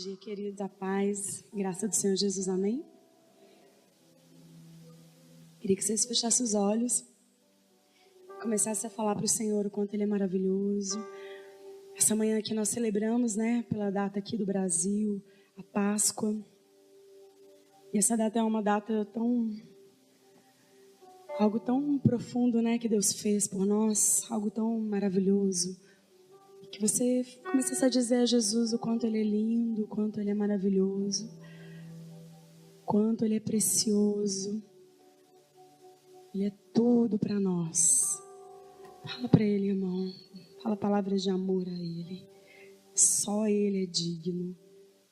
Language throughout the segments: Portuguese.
dia, queridos, a paz, graça do Senhor Jesus, amém? Queria que vocês fechassem os olhos, começassem a falar para o Senhor o quanto Ele é maravilhoso. Essa manhã que nós celebramos, pela data aqui do Brasil, a Páscoa. E essa data é uma data algo tão profundo, que Deus fez por nós, algo tão maravilhoso. Que você começasse a dizer a Jesus o quanto Ele é lindo, o quanto Ele é maravilhoso, o quanto Ele é precioso. Ele é tudo para nós. Fala para Ele, irmão. Fala palavras de amor a Ele. Só Ele é digno.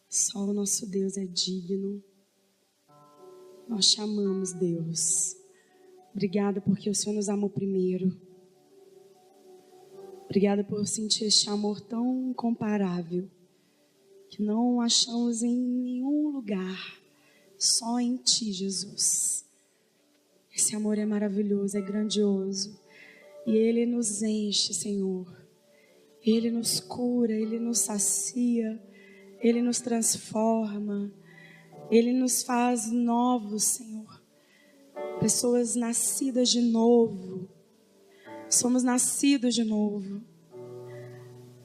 Só o nosso Deus é digno. Nós te amamos, Deus. Obrigada porque o Senhor nos amou primeiro. Obrigada por sentir este amor tão incomparável, que não achamos em nenhum lugar, só em Ti, Jesus. Esse amor é maravilhoso, é grandioso, e Ele nos enche, Senhor. Ele nos cura, Ele nos sacia, Ele nos transforma, Ele nos faz novos, Senhor. Pessoas nascidas de novo. Somos nascidos de novo.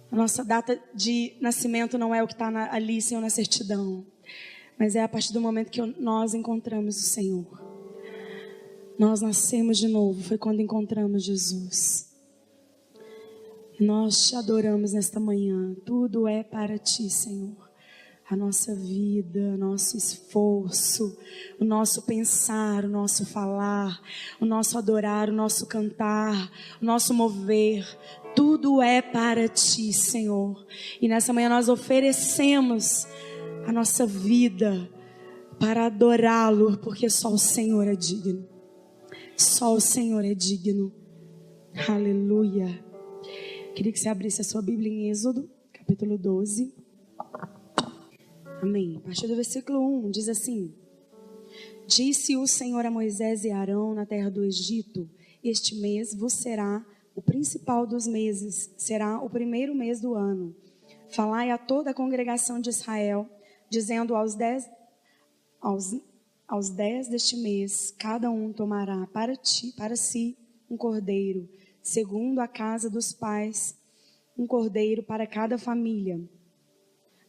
A nossa data de nascimento não é o que está ali, Senhor, na certidão. Mas é a partir do momento que nós encontramos o Senhor. Nós nascemos de novo, foi quando encontramos Jesus. Nós te adoramos nesta manhã. Tudo é para Ti, Senhor. A nossa vida, nosso esforço, o nosso pensar, o nosso falar, o nosso adorar, o nosso cantar, o nosso mover, tudo é para Ti, Senhor. E nessa manhã nós oferecemos a nossa vida para adorá-lo, porque só o Senhor é digno. Só o Senhor é digno. Aleluia. Queria que você abrisse a sua Bíblia em Êxodo, capítulo 12. Amém. A partir do versículo 1 diz assim: Disse o Senhor a Moisés e a Arão na terra do Egito: Este mês vos será o principal dos meses, será o primeiro mês do ano. Falai a toda a congregação de Israel, dizendo aos 10 deste mês, cada um tomará para si um cordeiro, segundo a casa dos pais, um cordeiro para cada família.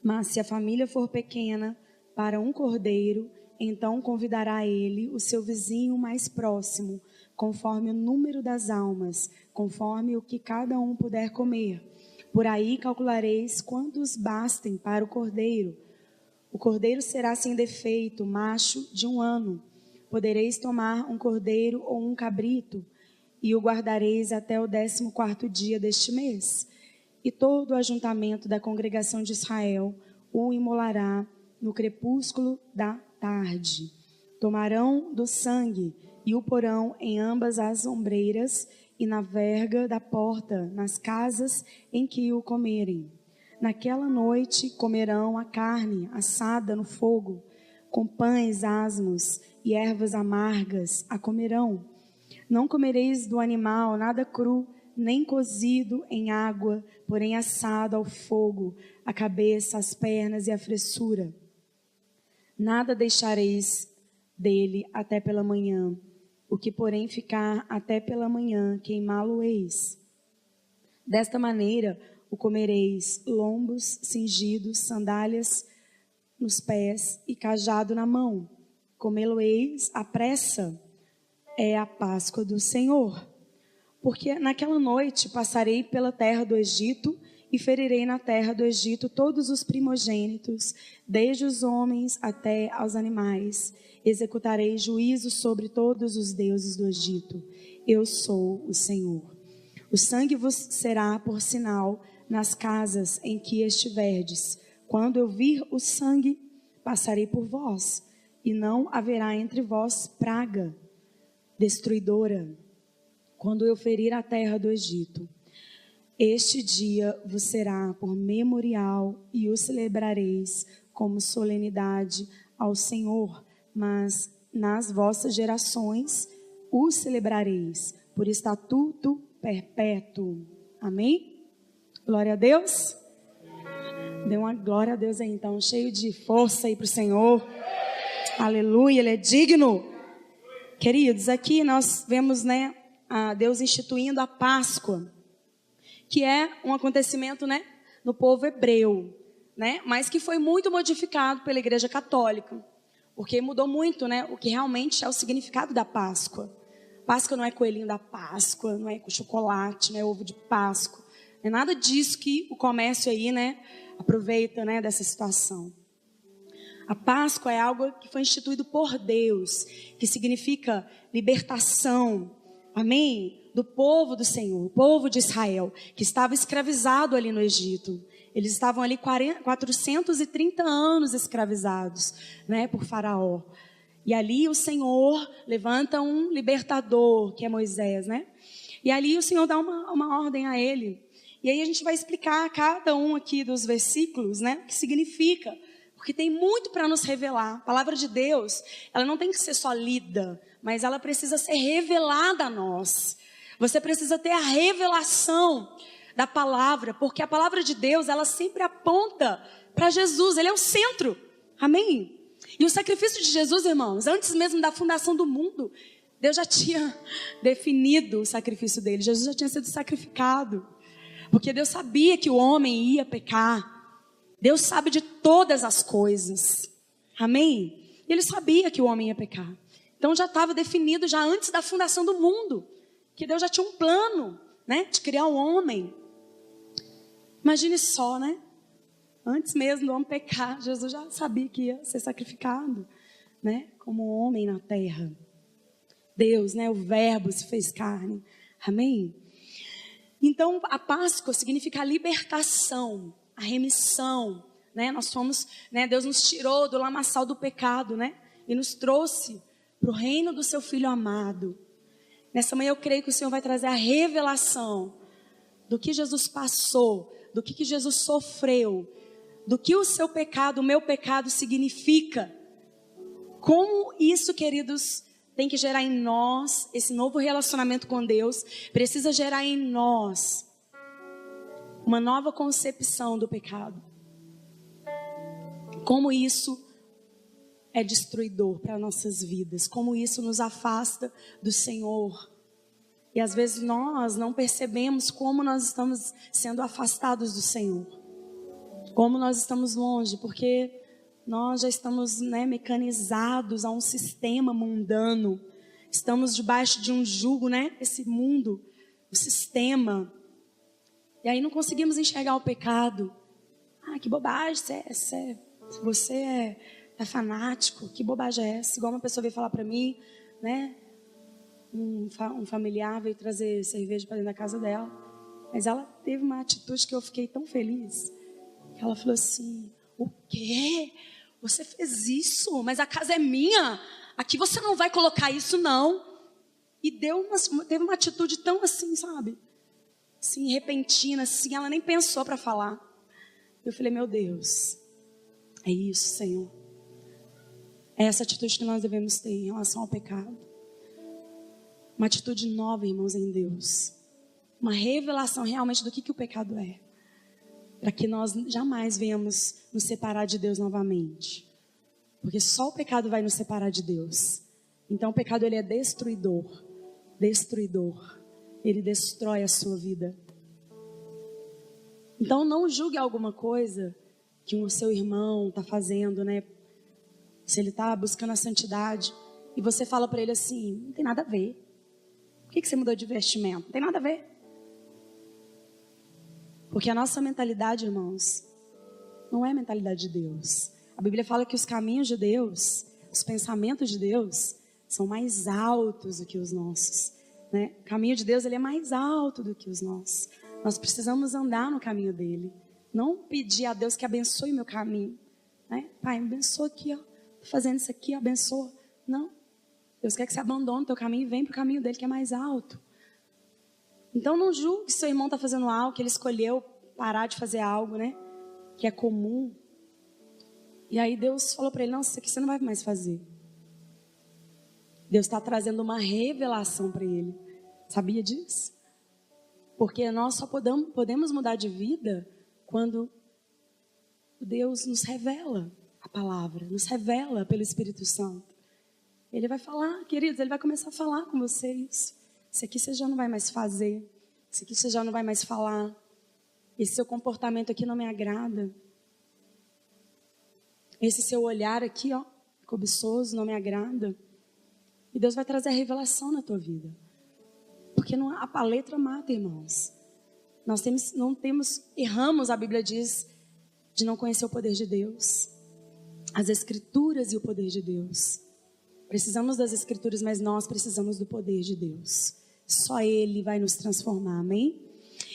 Mas se a família for pequena, para um cordeiro, então convidará ele o seu vizinho mais próximo, conforme o número das almas, conforme o que cada um puder comer. Por aí calculareis quantos bastem para o cordeiro. O cordeiro será sem defeito, macho de 1 ano. Podereis tomar um cordeiro ou um cabrito, e o guardareis até o 14º dia deste mês. E todo o ajuntamento da congregação de Israel o imolará no crepúsculo da tarde. Tomarão do sangue e o porão em ambas as ombreiras e na verga da porta, nas casas em que o comerem. Naquela noite comerão a carne assada no fogo, com pães asmos e ervas amargas a comerão. Não comereis do animal nada cru, nem cozido em água, porém assado ao fogo, a cabeça, as pernas e a fressura. Nada deixareis dele até pela manhã. O que, porém, ficar até pela manhã, queimá-lo-eis. Desta maneira o comereis: lombos cingidos, sandálias nos pés e cajado na mão. Comê-lo-eis à pressa. É a Páscoa do Senhor. Porque naquela noite passarei pela terra do Egito e ferirei na terra do Egito todos os primogênitos, desde os homens até aos animais. Executarei juízo sobre todos os deuses do Egito. Eu sou o Senhor. O sangue vos será por sinal nas casas em que estiverdes. Quando eu vir o sangue, passarei por vós, e não haverá entre vós praga destruidora, quando eu ferir a terra do Egito. Este dia vos será por memorial e o celebrareis como solenidade ao Senhor, mas nas vossas gerações o celebrareis por estatuto perpétuo. Amém? Glória a Deus. Dê uma glória a Deus aí, então, cheio de força aí para o Senhor. Aleluia, Ele é digno. Queridos, aqui nós vemos, né, a Deus instituindo a Páscoa, que é um acontecimento, né, no povo hebreu, né, mas que foi muito modificado pela Igreja Católica, porque mudou muito, né, o que realmente é o significado da Páscoa. Páscoa não é coelhinho da Páscoa, não é com chocolate, não é ovo de Páscoa, não é nada disso que o comércio aí, né, aproveita, né, dessa situação. A Páscoa é algo que foi instituído por Deus, que significa libertação, amém? Do povo do Senhor, o povo de Israel, que estava escravizado ali no Egito. Eles estavam ali 430 anos escravizados, né, por Faraó. E ali o Senhor levanta um libertador, que é Moisés, né? E ali o Senhor dá uma ordem a ele. E aí a gente vai explicar cada um aqui dos versículos, né, o que significa. Porque tem muito para nos revelar. A palavra de Deus, ela não tem que ser só lida, mas ela precisa ser revelada a nós. Você precisa ter a revelação da palavra, porque a palavra de Deus, ela sempre aponta para Jesus, Ele é o centro. Amém? E o sacrifício de Jesus, irmãos, antes mesmo da fundação do mundo, Deus já tinha definido o sacrifício dele. Jesus já tinha sido sacrificado, porque Deus sabia que o homem ia pecar. Deus sabe de todas as coisas, amém? Ele sabia que o homem ia pecar, então já estava definido já antes da fundação do mundo, que Deus já tinha um plano, né, de criar o homem. Imagine só, né, antes mesmo do homem pecar, Jesus já sabia que ia ser sacrificado, né, como homem na terra. Deus, né, o verbo se fez carne, amém? Então a Páscoa significa a libertação, a remissão, né? Nós fomos, né? Deus nos tirou do lamaçal do pecado, né? E nos trouxe para o reino do seu Filho amado. Nessa manhã eu creio que o Senhor vai trazer a revelação do que Jesus passou, do que Jesus sofreu, do que o seu pecado, o meu pecado significa. Como isso, queridos, tem que gerar em nós, esse novo relacionamento com Deus, precisa gerar em nós uma nova concepção do pecado. Como isso é destruidor para nossas vidas. Como isso nos afasta do Senhor. E às vezes nós não percebemos como nós estamos sendo afastados do Senhor. Como nós estamos longe, porque nós já estamos, né, mecanizados a um sistema mundano. Estamos debaixo de um jugo, né? Esse mundo, o sistema. E aí não conseguimos enxergar o pecado. Ah, que bobagem, você é fanático, que bobagem é essa? Igual uma pessoa veio falar para mim, né? Um familiar veio trazer cerveja para dentro da casa dela. Mas ela teve uma atitude que eu fiquei tão feliz. Ela falou assim, o quê? Você fez isso? Mas a casa é minha. Aqui você não vai colocar isso, não. E teve uma atitude tão assim, sabe? Assim, repentina, assim, ela nem pensou para falar. Eu falei, meu Deus, é isso, Senhor. É essa atitude que nós devemos ter em relação ao pecado. Uma atitude nova, irmãos, em Deus. Uma revelação realmente do que o pecado é. Para que nós jamais venhamos nos separar de Deus novamente. Porque só o pecado vai nos separar de Deus. Então o pecado, ele é destruidor. Destruidor. Ele destrói a sua vida. Então não julgue alguma coisa que o seu irmão está fazendo, né? Se ele está buscando a santidade e você fala para ele assim, não tem nada a ver. Por que você mudou de vestimento? Não tem nada a ver. Porque a nossa mentalidade, irmãos, não é a mentalidade de Deus. A Bíblia fala que os caminhos de Deus, os pensamentos de Deus, são mais altos do que os nossos. Né? O caminho de Deus, ele é mais alto do que os nossos. Nós precisamos andar no caminho dele. Não pedir a Deus que abençoe o meu caminho. Né? Pai, me abençoa aqui, ó. Tô fazendo isso aqui, abençoa. Não. Deus quer que você abandone o teu caminho e venha para o caminho dele que é mais alto. Então não julgue se seu irmão está fazendo algo, que ele escolheu parar de fazer algo, né? Que é comum. E aí Deus falou para ele, não, isso aqui você não vai mais fazer. Deus está trazendo uma revelação para ele. Sabia disso? Porque nós só podemos mudar de vida quando Deus nos revela a palavra, nos revela pelo Espírito Santo. Ele vai falar, queridos, ele vai começar a falar com vocês. Isso aqui você já não vai mais fazer. Isso aqui você já não vai mais falar. Esse seu comportamento aqui não me agrada. Esse seu olhar aqui, ó, cobiçoso, não me agrada. E Deus vai trazer a revelação na tua vida. Porque não, a letra mata, irmãos. Nós erramos, a Bíblia diz, de não conhecer o poder de Deus. As Escrituras e o poder de Deus. Precisamos das Escrituras, mas nós precisamos do poder de Deus. Só Ele vai nos transformar, amém?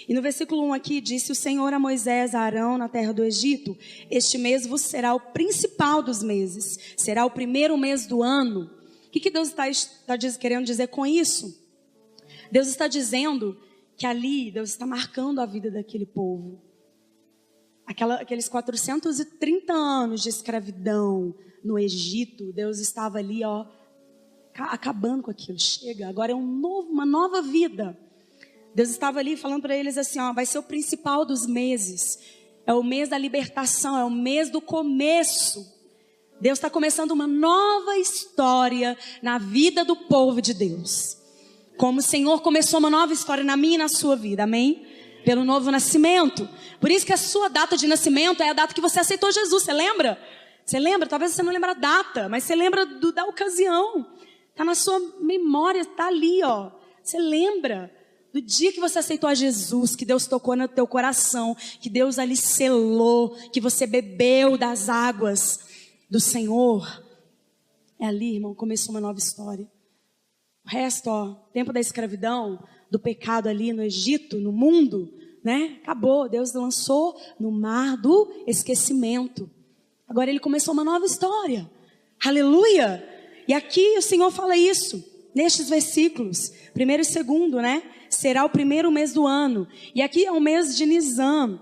E no versículo 1 aqui, disse o Senhor a Moisés, a Arão, na terra do Egito: este mês vos será o principal dos meses, será o primeiro mês do ano. O que Deus está querendo dizer com isso? Deus está dizendo que ali, Deus está marcando a vida daquele povo. Aqueles 430 anos de escravidão no Egito, Deus estava ali, ó, acabando com aquilo. Chega, agora é uma nova vida. Deus estava ali falando para eles assim, ó, vai ser o principal dos meses. É o mês da libertação, é o mês do começo. Deus está começando uma nova história na vida do povo de Deus. Como o Senhor começou uma nova história na minha e na sua vida, amém? Pelo novo nascimento. Por isso que a sua data de nascimento é a data que você aceitou Jesus, você lembra? Você lembra? Talvez você não lembre a data, mas você lembra da ocasião. Está na sua memória, está ali, ó. Você lembra do dia que você aceitou a Jesus, que Deus tocou no teu coração, que Deus ali selou, que você bebeu das águas do Senhor. É ali, irmão, começou uma nova história. O resto, ó, tempo da escravidão, do pecado ali no Egito, no mundo, né? Acabou, Deus lançou no mar do esquecimento. Agora ele começou uma nova história. Aleluia! E aqui o Senhor fala isso, nestes versículos, primeiro e segundo, né? Será o primeiro mês do ano. E aqui é o mês de Nisan,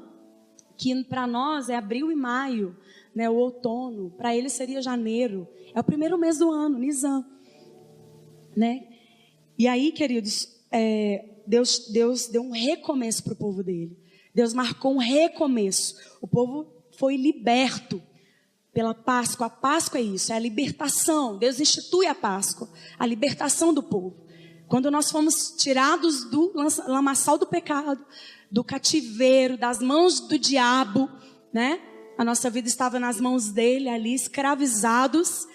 que para nós é abril e maio, né? O outono, para ele seria janeiro. É o primeiro mês do ano, Nisan, né? E aí, queridos, Deus deu um recomeço para o povo dele. Deus marcou um recomeço. O povo foi liberto pela Páscoa. A Páscoa é isso, é a libertação. Deus institui a Páscoa, a libertação do povo. Quando nós fomos tirados do lamaçal do pecado, do cativeiro, das mãos do diabo, né? A nossa vida estava nas mãos dele ali, escravizados.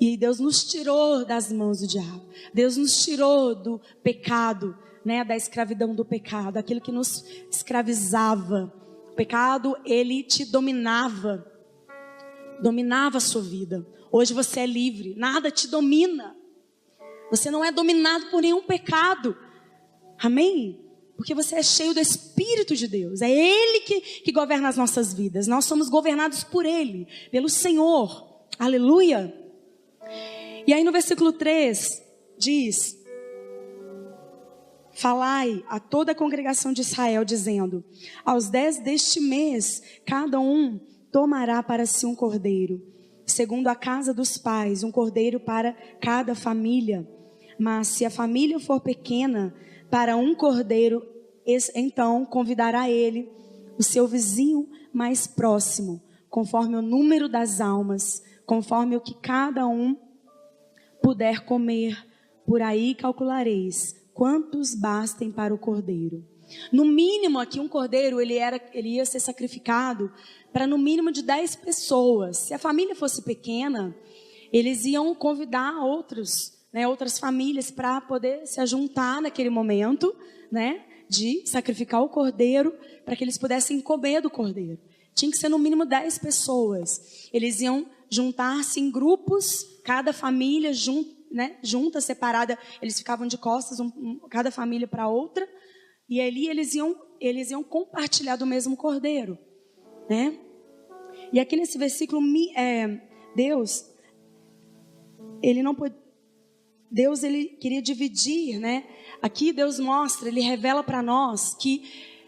E Deus nos tirou das mãos do diabo. Deus nos tirou do pecado, né? Da escravidão do pecado, aquilo que nos escravizava. O pecado, ele te dominava a sua vida. Hoje você é livre, nada te domina. Você não é dominado por nenhum pecado. Amém? Porque você é cheio do Espírito de Deus. É Ele que governa as nossas vidas. Nós somos governados por Ele, pelo Senhor. Aleluia. E aí no versículo 3 diz: falai a toda a congregação de Israel, dizendo: aos 10 deste mês, cada um tomará para si um cordeiro, segundo a casa dos pais, um cordeiro para cada família. Mas se a família for pequena, para um cordeiro, então convidará ele o seu vizinho mais próximo, conforme o número das almas, conforme o que cada um puder comer. Por aí calculareis quantos bastem para o cordeiro. No mínimo aqui um cordeiro, ele ia ser sacrificado para no mínimo de 10 pessoas. Se a família fosse pequena, eles iam convidar outras famílias para poder se ajuntar naquele momento, né, de sacrificar o cordeiro, para que eles pudessem comer do cordeiro. Tinha que ser no mínimo 10 pessoas. Eles iam juntar-se em grupos, cada família junta, separada. Eles ficavam de costas, cada família para outra. E ali eles iam compartilhar do mesmo cordeiro, né? E aqui nesse versículo, Deus, ele queria dividir, né? Aqui Deus mostra, Ele revela para nós que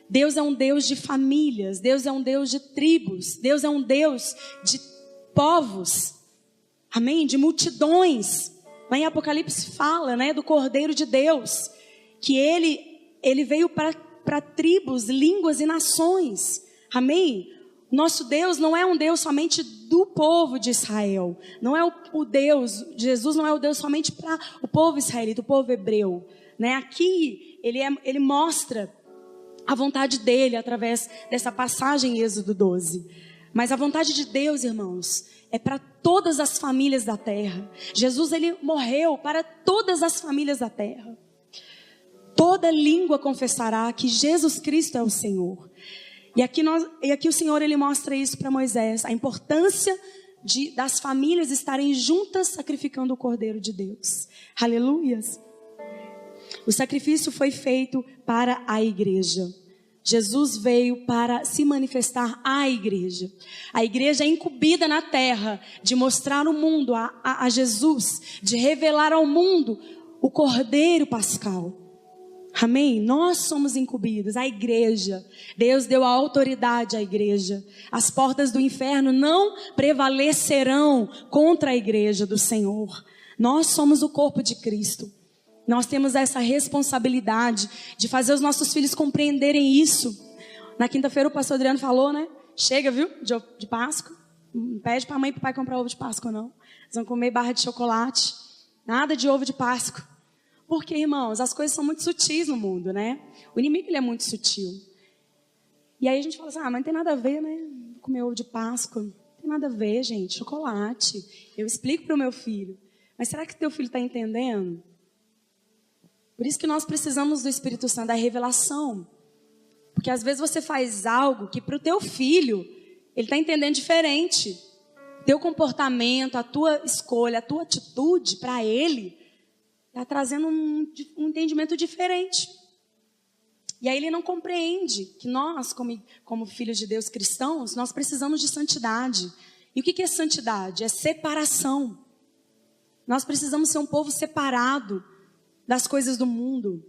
Deus é um Deus de famílias, Deus é um Deus de tribos, Deus é um Deus de povos, amém? De multidões. Lá em Apocalipse fala, né, do Cordeiro de Deus, que ele veio para tribos, línguas e nações, amém? Nosso Deus não é um Deus somente do povo de Israel. Não é o Deus, Jesus não é o Deus somente para o povo israelita, o povo hebreu. Né? Aqui ele mostra a vontade dele através dessa passagem em Êxodo 12. Mas a vontade de Deus, irmãos, é para todas as famílias da terra. Jesus, ele morreu para todas as famílias da terra. Toda língua confessará que Jesus Cristo é o Senhor. E aqui o Senhor, ele mostra isso para Moisés, a importância das famílias estarem juntas sacrificando o Cordeiro de Deus. Aleluias. O sacrifício foi feito para a igreja. Jesus veio para se manifestar à igreja. A igreja é incumbida na terra de mostrar ao mundo a Jesus, de revelar ao mundo o Cordeiro Pascal. Amém? Nós somos incumbidos, a igreja. Deus deu a autoridade à igreja. As portas do inferno não prevalecerão contra a igreja do Senhor. Nós somos o corpo de Cristo. Nós temos essa responsabilidade de fazer os nossos filhos compreenderem isso. Na quinta-feira o pastor Adriano falou, né? Chega, viu? De Páscoa. Não pede para a mãe e para o pai comprar ovo de Páscoa, não. Eles vão comer barra de chocolate. Nada de ovo de Páscoa. Porque, irmãos, as coisas são muito sutis no mundo, né? O inimigo, ele é muito sutil. E aí a gente fala assim, mas não tem nada a ver, né? Comer ovo de Páscoa. Não tem nada a ver, gente. Chocolate. Eu explico para o meu filho. Mas será que teu filho está entendendo? Por isso que nós precisamos do Espírito Santo, da revelação. Porque às vezes você faz algo que para o teu filho, ele está entendendo diferente. Teu comportamento, a tua escolha, a tua atitude para ele está trazendo um entendimento diferente. E aí ele não compreende que nós, como filhos de Deus cristãos, nós precisamos de santidade. E o que é santidade? É separação. Nós precisamos ser um povo separado das coisas do mundo,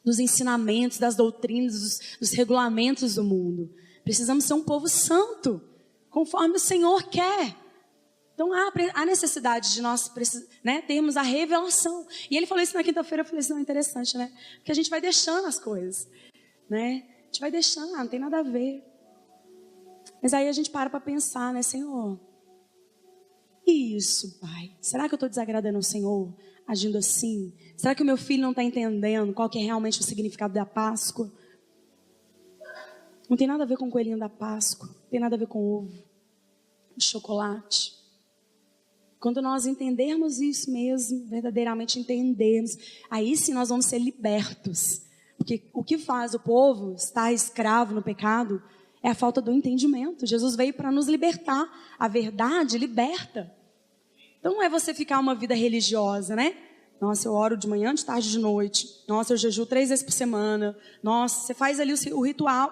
dos ensinamentos, das doutrinas, dos regulamentos do mundo. Precisamos ser um povo santo, conforme o Senhor quer. Então há necessidade de nós termos a revelação. E ele falou isso na quinta-feira, eu falei assim, não, é interessante, né? Porque a gente vai deixando as coisas, né? A gente vai deixando, não tem nada a ver. Mas aí a gente para pensar, né, Senhor? E isso, Pai? Será que eu estou desagradando o Senhor, agindo assim? Será que o meu filho não está entendendo qual que é realmente o significado da Páscoa? Não tem nada a ver com o coelhinho da Páscoa, não tem nada a ver com ovo, chocolate. Quando nós entendermos isso mesmo, verdadeiramente entendermos, aí sim nós vamos ser libertos. Porque o que faz o povo estar escravo no pecado é a falta do entendimento. Jesus veio para nos libertar. A verdade liberta. Então não é você ficar uma vida religiosa, né? Nossa, eu oro de manhã, de tarde, de noite. Nossa, eu jejuo 3 vezes por semana. Nossa, você faz ali o ritual.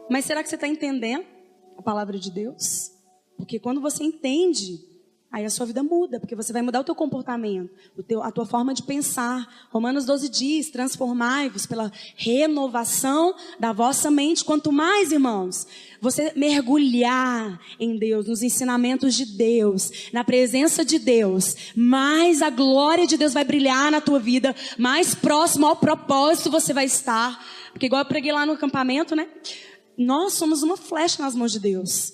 Mas será que você está entendendo a palavra de Deus? Porque quando você entende, aí a sua vida muda, porque você vai mudar o teu comportamento, a tua forma de pensar. Romanos 12 diz, transformai-vos pela renovação da vossa mente. Quanto mais, irmãos, você mergulhar em Deus, nos ensinamentos de Deus, na presença de Deus, mais a glória de Deus vai brilhar na tua vida, mais próximo ao propósito você vai estar. Porque igual eu preguei lá no acampamento, né? Nós somos uma flecha nas mãos de Deus.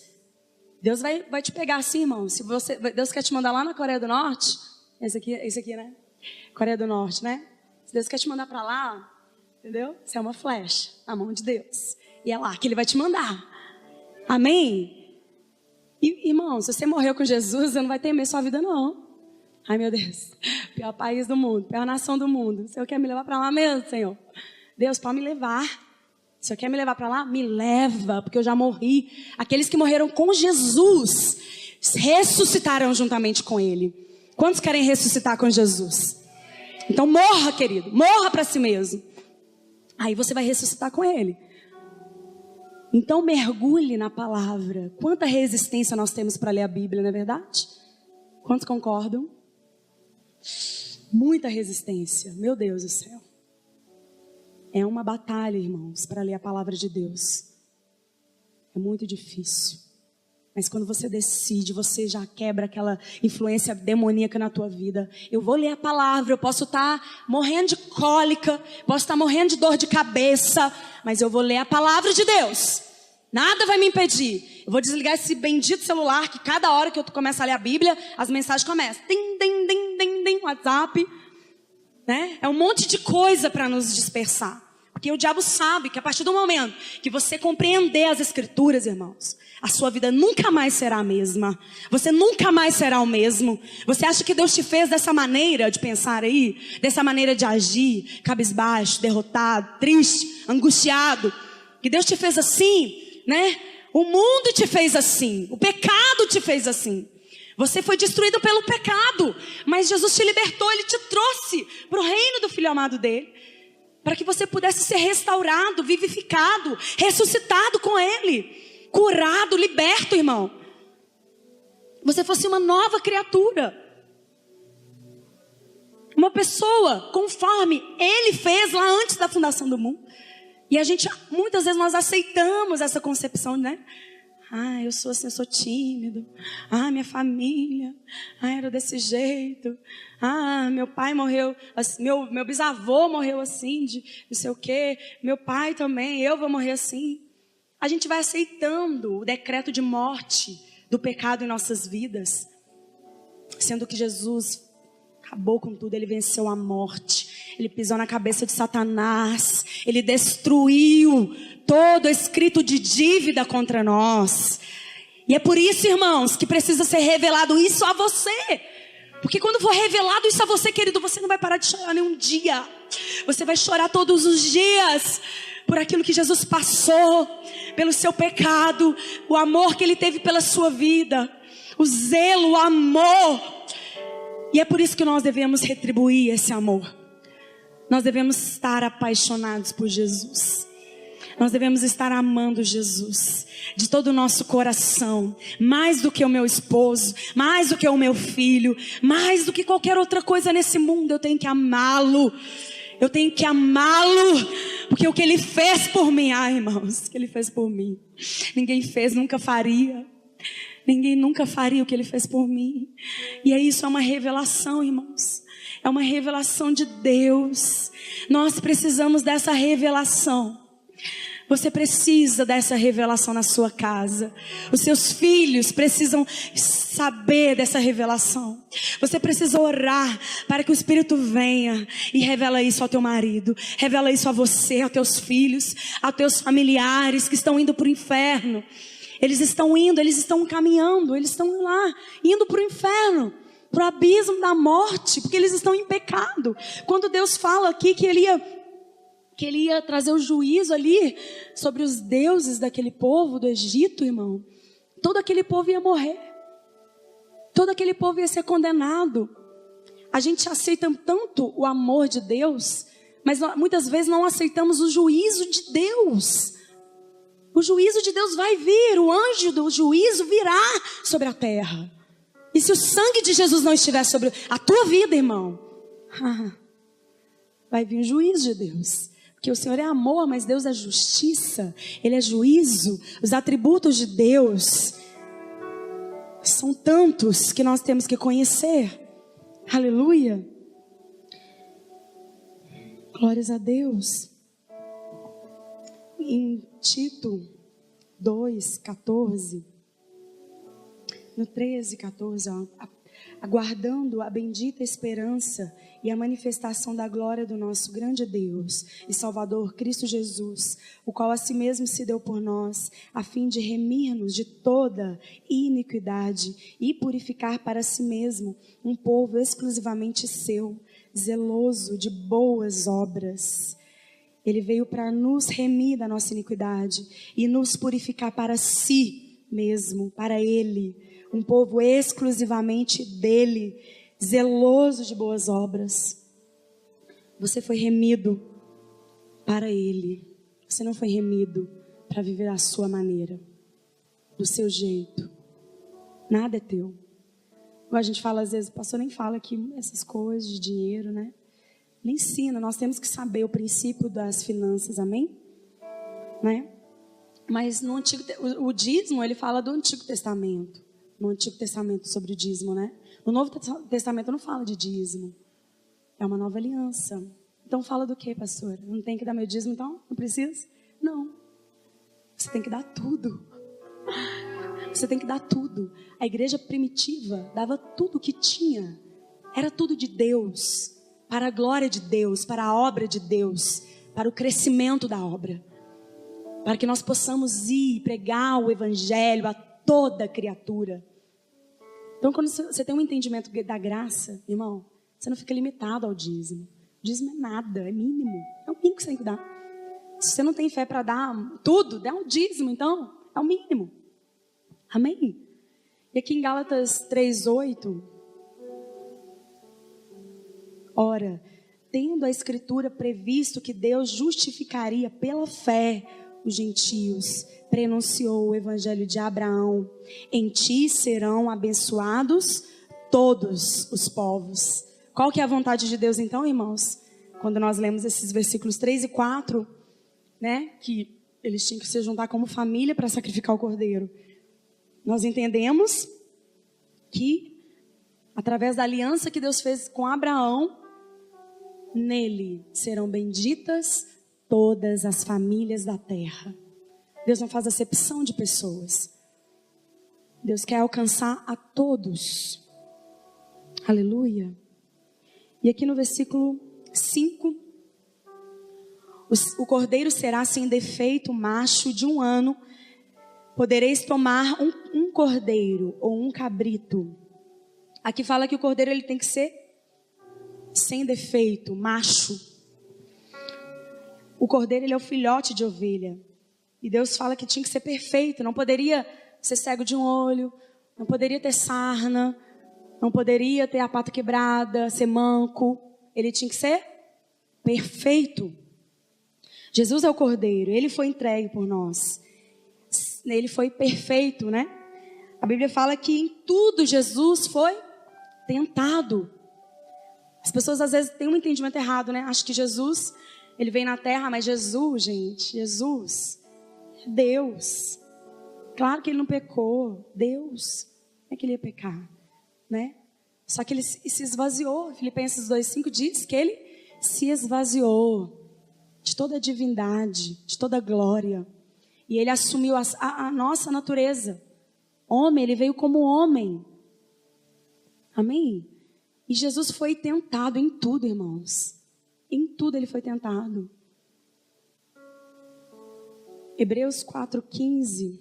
Deus vai te pegar assim, irmão. Se Deus quer te mandar lá na Coreia do Norte, esse aqui, né? Coreia do Norte, né? Se Deus quer te mandar para lá, entendeu? Você é uma flecha na mão de Deus. E é lá que Ele vai te mandar. Amém? E, irmão, se você morreu com Jesus, você não vai temer sua vida, não. Ai, meu Deus. Pior país do mundo, pior nação do mundo. O Senhor quer me levar para lá mesmo, Senhor? Deus, pode me levar. Se você quer me levar para lá, me leva, porque eu já morri. Aqueles que morreram com Jesus ressuscitaram juntamente com Ele. Quantos querem ressuscitar com Jesus? Então morra, querido, morra para si mesmo. Aí você vai ressuscitar com Ele. Então mergulhe na palavra. Quanta resistência nós temos para ler a Bíblia, não é verdade? Quantos concordam? Muita resistência, meu Deus do céu. É uma batalha, irmãos, para ler a palavra de Deus. É muito difícil. Mas quando você decide, você já quebra aquela influência demoníaca na tua vida. Eu vou ler a palavra, eu posso estar morrendo de cólica, posso estar morrendo de dor de cabeça, mas eu vou ler a palavra de Deus. Nada vai me impedir. Eu vou desligar esse bendito celular que cada hora que eu começo a ler a Bíblia, as mensagens começam. Tim, tim, tim, tim, tim, WhatsApp. Né? É um monte de coisa para nos dispersar. Porque o diabo sabe que a partir do momento que você compreender as Escrituras, irmãos, a sua vida nunca mais será a mesma. Você nunca mais será o mesmo. Você acha que Deus te fez dessa maneira de pensar aí? Dessa maneira de agir? Cabisbaixo, derrotado, triste, angustiado? Que Deus te fez assim, né? O mundo te fez assim. O pecado te fez assim. Você foi destruído pelo pecado. Mas Jesus te libertou. Ele te trouxe para o reino do Filho amado dele. Para que você pudesse ser restaurado, vivificado, ressuscitado com Ele. Curado, liberto, irmão. Você fosse uma nova criatura. Uma pessoa conforme Ele fez lá antes da fundação do mundo. E a gente, muitas vezes nós aceitamos essa concepção, né? Ah, eu sou assim, eu sou tímido. Ah, minha família. Ah, era desse jeito. Ah, meu pai morreu, assim, meu bisavô morreu assim, de não sei o quê. Meu pai também, eu vou morrer assim. A gente vai aceitando o decreto de morte do pecado em nossas vidas. Sendo que Jesus acabou com tudo, Ele venceu a morte. Ele pisou na cabeça de Satanás. Ele destruiu todo escrito de dívida contra nós. E é por isso, irmãos, que precisa ser revelado isso a você. Porque quando for revelado isso a você, querido, você não vai parar de chorar nenhum dia. Você vai chorar todos os dias por aquilo que Jesus passou, pelo seu pecado, o amor que Ele teve pela sua vida, o zelo, o amor. E é por isso que nós devemos retribuir esse amor. Nós devemos estar apaixonados por Jesus. Nós devemos estar amando Jesus de todo o nosso coração, mais do que o meu esposo, mais do que o meu filho, mais do que qualquer outra coisa nesse mundo. Eu tenho que amá-lo. Eu tenho que amá-lo, porque o que Ele fez por mim, irmãos, o que Ele fez por mim, ninguém fez, nunca faria. Ninguém nunca faria o que Ele fez por mim. E isso é uma revelação, irmãos. É uma revelação de Deus. Nós precisamos dessa revelação. Você precisa dessa revelação na sua casa. Os seus filhos precisam saber dessa revelação. Você precisa orar para que o Espírito venha e revela isso ao teu marido. Revela isso a você, aos teus filhos, aos teus familiares que estão indo para o inferno. Eles estão indo, eles estão caminhando, eles estão lá, indo para o inferno, para o abismo da morte, porque eles estão em pecado. Quando Deus fala aqui que Ele ia trazer o juízo ali sobre os deuses daquele povo do Egito, irmão, todo aquele povo ia morrer. Todo aquele povo ia ser condenado. A gente aceita tanto o amor de Deus, mas muitas vezes não aceitamos o juízo de Deus. O juízo de Deus vai vir, o anjo do juízo virá sobre a terra. E se o sangue de Jesus não estiver sobre a tua vida, irmão, vai vir o juízo de Deus. Porque o Senhor é amor, mas Deus é justiça, Ele é juízo. Os atributos de Deus são tantos que nós temos que conhecer. Aleluia. Glórias a Deus. Em Tito 2:14, no 13:14, aguardando a bendita esperança e a manifestação da glória do nosso grande Deus e Salvador Cristo Jesus, o qual a si mesmo se deu por nós, a fim de remir-nos de toda iniquidade e purificar para si mesmo um povo exclusivamente seu, zeloso de boas obras. Ele veio para nos remir da nossa iniquidade e nos purificar para si mesmo, para Ele. Um povo exclusivamente dEle, zeloso de boas obras. Você foi remido para Ele. Você não foi remido para viver a sua maneira, do seu jeito. Nada é teu. Como a gente fala às vezes, o pastor nem fala aqui essas coisas de dinheiro, né? Ele ensina, nós temos que saber o princípio das finanças, amém? Né? Mas no Antigo, o dízimo, ele fala do Antigo Testamento. No Antigo Testamento sobre o dízimo, né? No Novo Testamento não fala de dízimo. É uma nova aliança. Então fala do quê, pastor? Não tem que dar meu dízimo, então? Não precisa? Não. Você tem que dar tudo. Você tem que dar tudo. A igreja primitiva dava tudo que tinha. Era tudo de Deus, para a glória de Deus, para a obra de Deus, para o crescimento da obra. Para que nós possamos ir pregar o evangelho a toda criatura. Então, quando você tem um entendimento da graça, irmão, você não fica limitado ao dízimo. O dízimo é nada, é mínimo. É o mínimo que você tem que dar. Se você não tem fé para dar tudo, dá um dízimo, então, é o mínimo. Amém? E aqui em Gálatas 3:8, ora, tendo a Escritura previsto que Deus justificaria pela fé os gentios, prenunciou o evangelho de Abraão: em ti serão abençoados todos os povos. Qual que é a vontade de Deus então, irmãos? Quando nós lemos esses versículos 3 e 4, né, que eles tinham que se juntar como família para sacrificar o cordeiro. Nós entendemos que, através da aliança que Deus fez com Abraão, nele serão benditas todas as famílias da terra. Deus não faz acepção de pessoas. Deus quer alcançar a todos. Aleluia. E aqui no versículo 5, o cordeiro será sem defeito, macho de 1 ano. Podereis tomar um cordeiro ou um cabrito. Aqui fala que o cordeiro ele tem que ser sem defeito, macho. O cordeiro ele é o filhote de ovelha. E Deus fala que tinha que ser perfeito. Não poderia ser cego de um olho, não poderia ter sarna, não poderia ter a pata quebrada, ser manco. Ele tinha que ser perfeito. Jesus é o cordeiro, ele foi entregue por nós. Ele foi perfeito, né? A Bíblia fala que em tudo Jesus foi tentado. As pessoas às vezes têm um entendimento errado, né? Acham que Jesus, ele veio na terra, mas Jesus, gente, Jesus é Deus. Claro que ele não pecou. Deus, como é que ele ia pecar, né? Só que ele se esvaziou. Filipenses 2:5 diz que ele se esvaziou de toda a divindade, de toda a glória. E ele assumiu a nossa natureza. Homem, ele veio como homem. Amém? E Jesus foi tentado em tudo, irmãos. Em tudo ele foi tentado. Hebreus 4:15.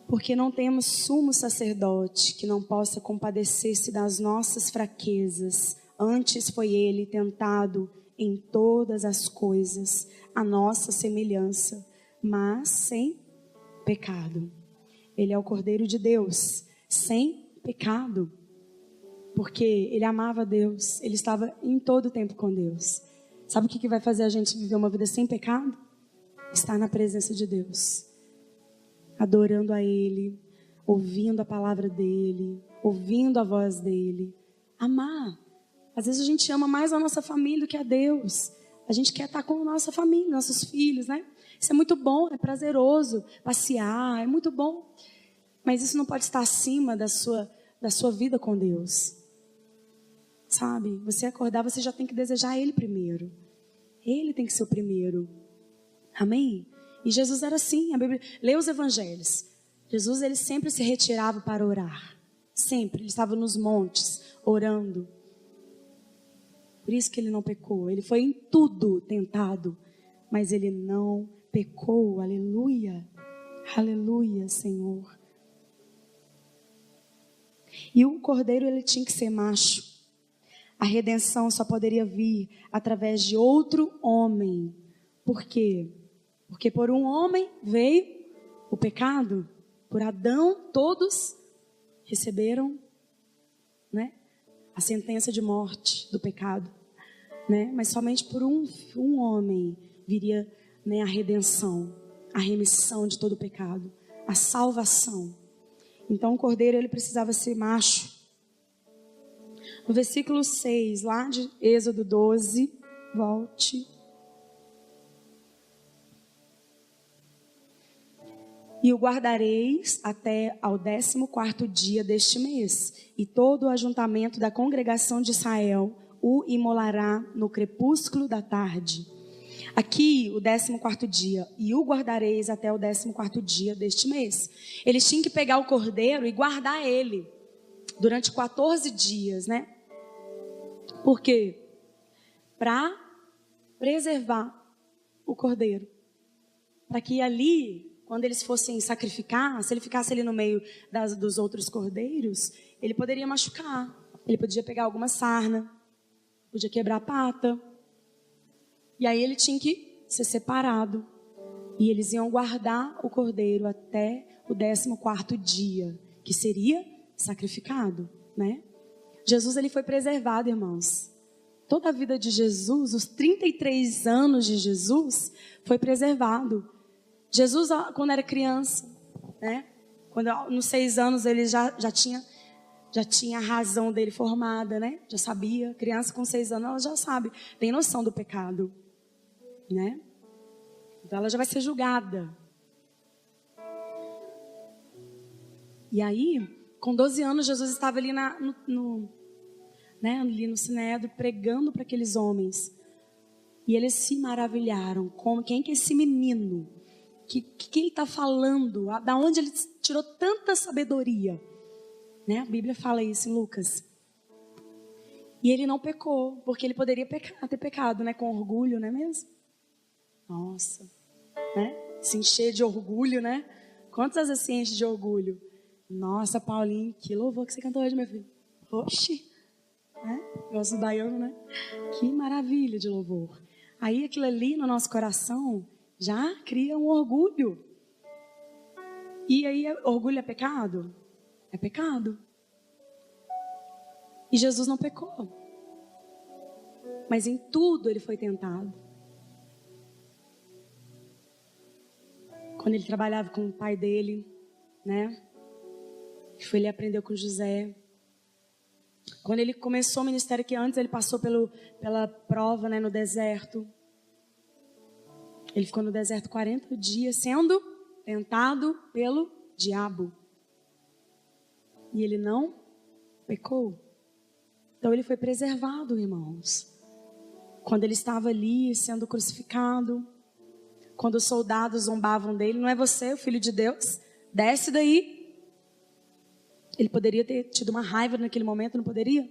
Porque não temos sumo sacerdote que não possa compadecer-se das nossas fraquezas. Antes foi ele tentado em todas as coisas, a nossa semelhança, mas sem pecado. Ele é o Cordeiro de Deus, sem pecado. Porque ele amava Deus, ele estava em todo o tempo com Deus. Sabe o que vai fazer a gente viver uma vida sem pecado? Estar na presença de Deus, adorando a Ele, ouvindo a palavra dEle, ouvindo a voz dEle. Amar. Às vezes a gente ama mais a nossa família do que a Deus. A gente quer estar com a nossa família, nossos filhos, né? Isso é muito bom, é prazeroso, passear, é muito bom. Mas isso não pode estar acima da sua vida com Deus. Sabe? Você acordar, você já tem que desejar Ele primeiro. Ele tem que ser o primeiro. Amém? E Jesus era assim. A Bíblia, lê os evangelhos. Jesus, ele sempre se retirava para orar. Sempre. Ele estava nos montes, orando. Por isso que ele não pecou. Ele foi em tudo tentado, mas ele não pecou. Aleluia. Aleluia, Senhor. E o cordeiro, ele tinha que ser macho. A redenção só poderia vir através de outro homem. Por quê? Porque por um homem veio o pecado. Por Adão, todos receberam, né, a sentença de morte do pecado. Né? Mas somente por um homem viria, né, a redenção, a remissão de todo o pecado, a salvação. Então o cordeiro ele precisava ser macho. No versículo 6, lá de Êxodo 12, volte. E o guardareis até ao 14º dia deste mês, e todo o ajuntamento da congregação de Israel o imolará no crepúsculo da tarde. Aqui, o 14º dia, e o guardareis até o 14º dia deste mês. Eles tinham que pegar o cordeiro e guardar ele durante 14 dias, né? Por quê? Para preservar o cordeiro. Para que ali, quando eles fossem sacrificar, se ele ficasse ali no meio dos outros cordeiros, ele poderia machucar. Ele podia pegar alguma sarna, podia quebrar a pata. E aí ele tinha que ser separado. E eles iam guardar o cordeiro até o 14º dia, que seria sacrificado, né? Jesus, ele foi preservado, irmãos. Toda a vida de Jesus, os 33 anos de Jesus, foi preservado. Jesus, quando era criança, né? Quando, nos 6 anos, ele já tinha a razão dele formada, né? Já sabia. Criança com 6 anos, ela já sabe, tem noção do pecado, né? Então ela já vai ser julgada. E aí, com 12 anos, Jesus estava ali ali no Sinédrio, pregando para aqueles homens. E eles se maravilharam. Quem que é esse menino? Que ele está falando? Da onde ele tirou tanta sabedoria? Né? A Bíblia fala isso em Lucas. E ele não pecou, porque ele poderia ter pecado, né? Com orgulho, não é mesmo? Nossa, né? Se encher de orgulho, né? Quantas vezes se enche de orgulho? Nossa, Paulinho, que louvor que você cantou hoje, meu filho. Oxi, né? Gosto do baiano, né? Que maravilha de louvor. Aí aquilo ali no nosso coração já cria um orgulho. E aí, orgulho é pecado? É pecado. E Jesus não pecou. Mas em tudo ele foi tentado. Quando ele trabalhava com o pai dele, né? Ele aprendeu com José. Quando ele começou o ministério, que antes ele passou pela prova, né, no deserto. Ele ficou no deserto 40 dias, sendo tentado pelo diabo. E ele não pecou. Então ele foi preservado, irmãos. Quando ele estava ali sendo crucificado, quando os soldados zombavam dele, não é você, o filho de Deus? Desce daí. Ele poderia ter tido uma raiva naquele momento, não poderia?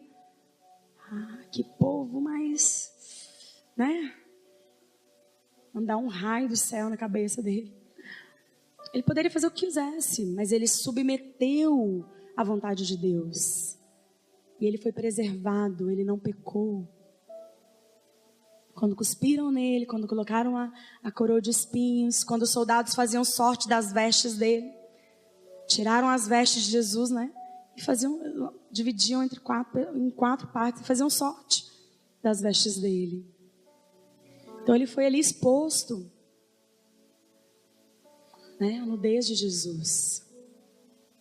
Ah, que povo mais, né? Mandar um raio do céu na cabeça dele. Ele poderia fazer o que quisesse, mas ele submeteu à vontade de Deus. E ele foi preservado, ele não pecou. Quando cuspiram nele, quando colocaram a coroa de espinhos, quando os soldados faziam sorte das vestes dele, tiraram as vestes de Jesus, né? E dividiam em 4 partes e faziam sorte das vestes dele. Então ele foi ali exposto, né? A nudez de Jesus.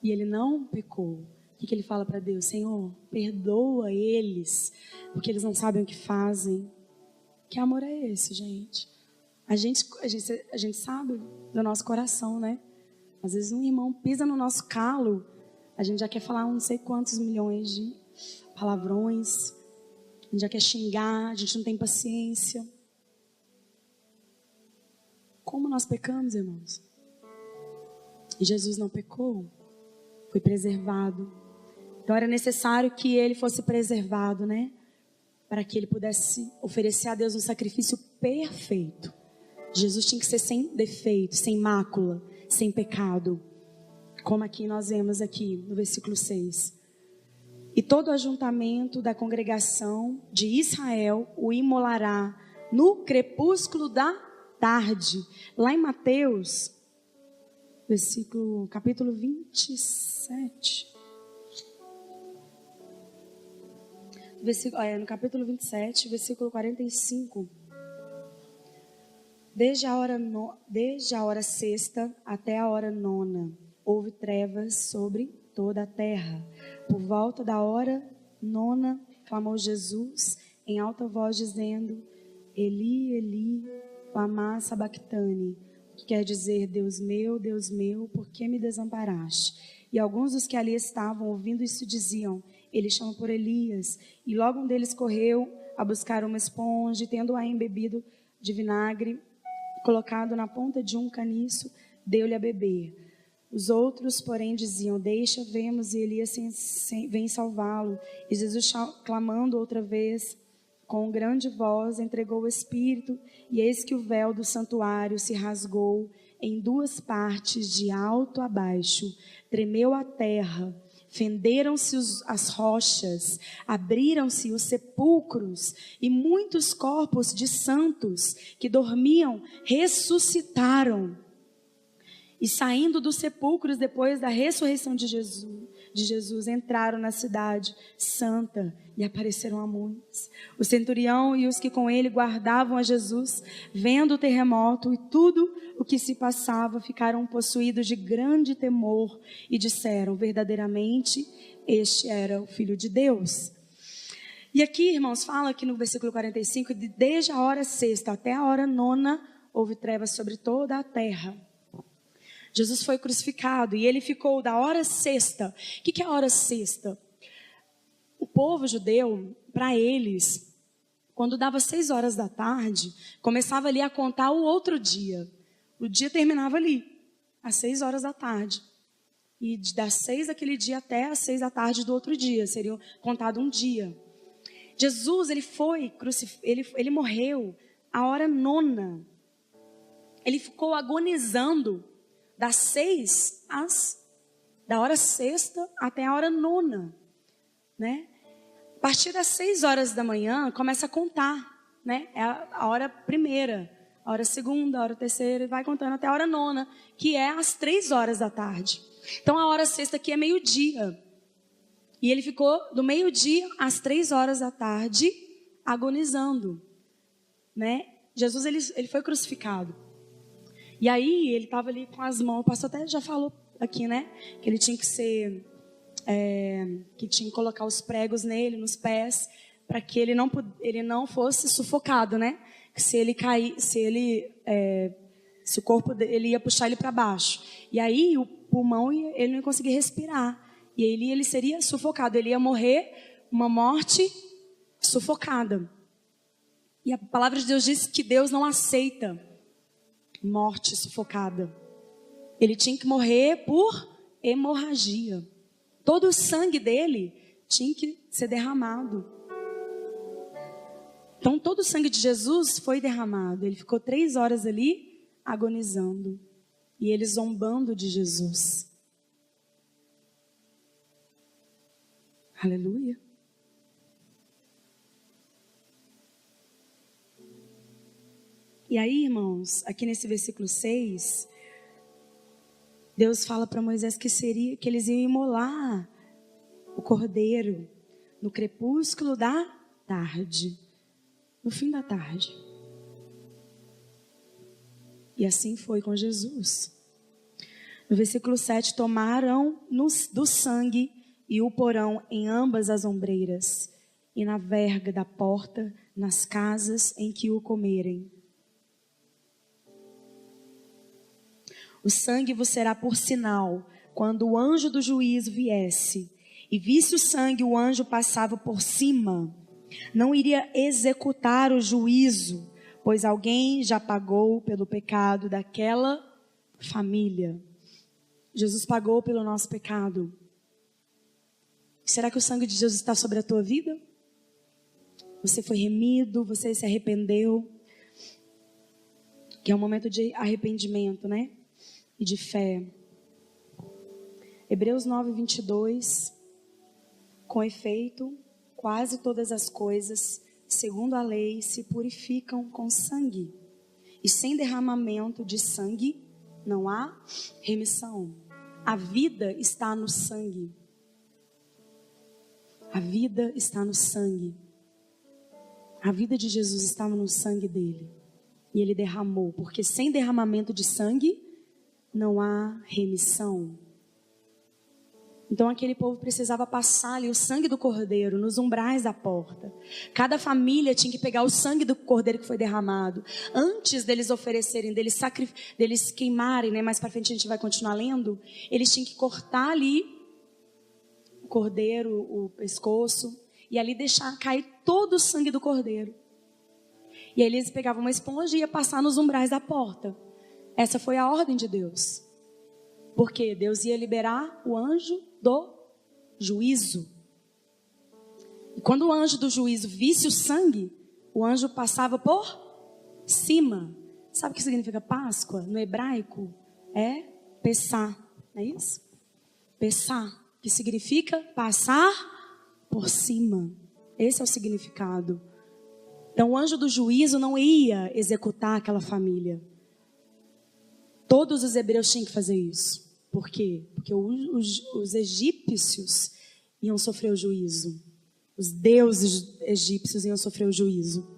E ele não pecou. O que ele fala para Deus? Senhor, perdoa eles, porque eles não sabem o que fazem. Que amor é esse, gente? A gente sabe do nosso coração, né? Às vezes um irmão pisa no nosso calo, a gente já quer falar não sei quantos milhões de palavrões, a gente já quer xingar, a gente não tem paciência. Como nós pecamos, irmãos? E Jesus não pecou, foi preservado. Então era necessário que ele fosse preservado, né? Para que ele pudesse oferecer a Deus um sacrifício perfeito. Jesus tinha que ser sem defeito, sem mácula, sem pecado. Como aqui nós vemos aqui no versículo 6. E todo o ajuntamento da congregação de Israel o imolará no crepúsculo da tarde. Lá em Mateus, capítulo 27. No capítulo 27, versículo 45. Desde a hora sexta até a hora nona, houve trevas sobre toda a terra. Por volta da hora nona, clamou Jesus em alta voz, dizendo: Eli, Eli, lama sabactani, que quer dizer: Deus meu, por que me desamparaste? E alguns dos que ali estavam ouvindo isso diziam: Ele chama por Elias. E logo um deles correu a buscar uma esponja, e tendo-a embebido de vinagre colocado na ponta de um caniço, deu-lhe a beber. Os outros, porém, diziam: deixa, vemos, e Elias vem salvá-lo. E Jesus, clamando outra vez, com grande voz, entregou o Espírito, e eis que o véu do santuário se rasgou em duas partes, de alto a baixo. Tremeu a terra, fenderam-se as rochas, abriram-se os sepulcros, e muitos corpos de santos que dormiam ressuscitaram. E saindo dos sepulcros depois da ressurreição de Jesus, entraram na cidade santa e apareceram a muitos. O centurião e os que com ele guardavam a Jesus, vendo o terremoto e tudo o que se passava, ficaram possuídos de grande temor e disseram: verdadeiramente este era o Filho de Deus. E aqui, irmãos, fala aqui no versículo 45, de desde a hora sexta até a hora nona, houve trevas sobre toda a terra. Jesus foi crucificado e ele ficou da hora sexta. O que é a hora sexta? O povo judeu, para eles, quando dava 6 horas da tarde, começava ali a contar o outro dia. O dia terminava ali, às 6 horas da tarde. E das 6 daquele dia até às 6 da tarde do outro dia, seria contado um dia. Jesus, ele morreu à hora nona. Ele ficou agonizando da hora sexta até a hora nona, né? A partir das 6 horas da manhã, começa a contar, né? É a hora primeira, a hora segunda, a hora terceira, e vai contando até a hora nona, que é às 3 horas da tarde. Então, a hora sexta aqui é meio-dia. E ele ficou do meio-dia às 3 horas da tarde, agonizando, né? Jesus, ele foi crucificado. E aí, ele estava ali com as mãos, o pastor até já falou aqui, né? Que ele tinha que que tinha que colocar os pregos nele, nos pés, para que ele não fosse sufocado, né? Que se ele cair, se o corpo dele ia puxar ele para baixo. E aí, o pulmão, ele não ia conseguir respirar. E ele seria sufocado, ele ia morrer uma morte sufocada. E a palavra de Deus diz que Deus não aceita morte sufocada. Ele tinha que morrer por hemorragia. Todo o sangue dele tinha que ser derramado. Então todo o sangue de Jesus foi derramado. Ele ficou 3 horas ali agonizando. E eles zombando de Jesus. Aleluia. E aí, irmãos, aqui nesse versículo 6, Deus fala para Moisés que eles iam imolar o cordeiro no crepúsculo da tarde, no fim da tarde. E assim foi com Jesus. No versículo 7, tomaram do sangue e o porão em ambas as ombreiras e na verga da porta, nas casas em que o comerem. O sangue vos será por sinal, quando o anjo do juízo viesse, e visse o sangue, o anjo passava por cima. Não iria executar o juízo, pois alguém já pagou pelo pecado daquela família. Jesus pagou pelo nosso pecado. Será que o sangue de Jesus está sobre a tua vida? Você foi remido, você se arrependeu? Que é um momento de arrependimento, né? E de fé. Hebreus 9, 22. Com efeito, quase todas as coisas, segundo a lei, se purificam com sangue. E sem derramamento de sangue, não há remissão. A vida está no sangue. A vida está no sangue. A vida de Jesus estava no sangue dele. E ele derramou, porque sem derramamento de sangue, não há remissão. Então aquele povo precisava passar ali o sangue do cordeiro nos umbrais da porta. Cada família tinha que pegar o sangue do cordeiro que foi derramado. Antes deles oferecerem, deles queimarem, né? Mais para frente a gente vai continuar lendo. Eles tinham que cortar ali o cordeiro, o pescoço, e ali deixar cair todo o sangue do cordeiro. E aí eles pegavam uma esponja e iam passar nos umbrais da porta. Essa foi a ordem de Deus. Porque Deus ia liberar o anjo do juízo. E quando o anjo do juízo visse o sangue, o anjo passava por cima. Sabe o que significa Páscoa? No hebraico é Pessá, não é isso? Pessá, que significa passar por cima. Esse é o significado. Então o anjo do juízo não ia executar aquela família. Todos os hebreus tinham que fazer isso. Por quê? Porque os egípcios iam sofrer o juízo. Os deuses egípcios iam sofrer o juízo.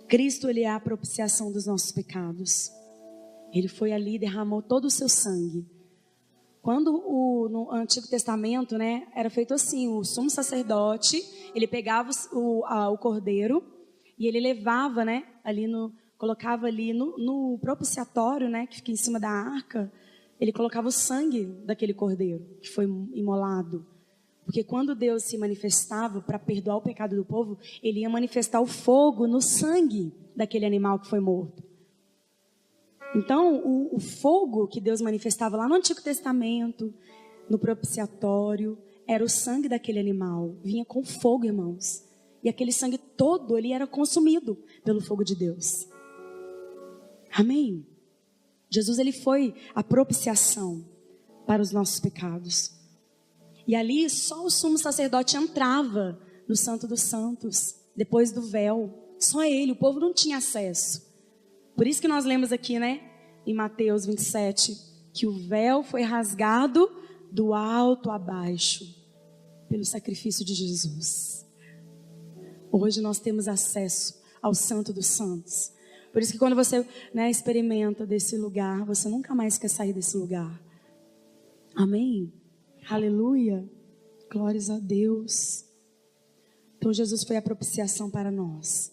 Cristo, ele é a propiciação dos nossos pecados. Ele foi ali e derramou todo o seu sangue. Quando no Antigo Testamento, né, era feito assim, o sumo sacerdote, ele pegava o cordeiro e ele levava, né, colocava ali no propiciatório, né, que fica em cima da arca, ele colocava o sangue daquele cordeiro que foi imolado. Porque quando Deus se manifestava para perdoar o pecado do povo, ele ia manifestar o fogo no sangue daquele animal que foi morto. Então, o fogo que Deus manifestava lá no Antigo Testamento, no propiciatório, era o sangue daquele animal. Vinha com fogo, irmãos. E aquele sangue todo, ele era consumido pelo fogo de Deus. Amém? Jesus, ele foi a propiciação para os nossos pecados. E ali só o sumo sacerdote entrava no Santo dos Santos, depois do véu. Só ele, o povo não tinha acesso. Por isso que nós lemos aqui, né, em Mateus 27, que o véu foi rasgado do alto a baixo, pelo sacrifício de Jesus. Hoje nós temos acesso ao Santo dos Santos. Por isso que quando você, né, experimenta desse lugar, você nunca mais quer sair desse lugar. Amém? Aleluia, glórias a Deus. Então Jesus foi a propiciação para nós.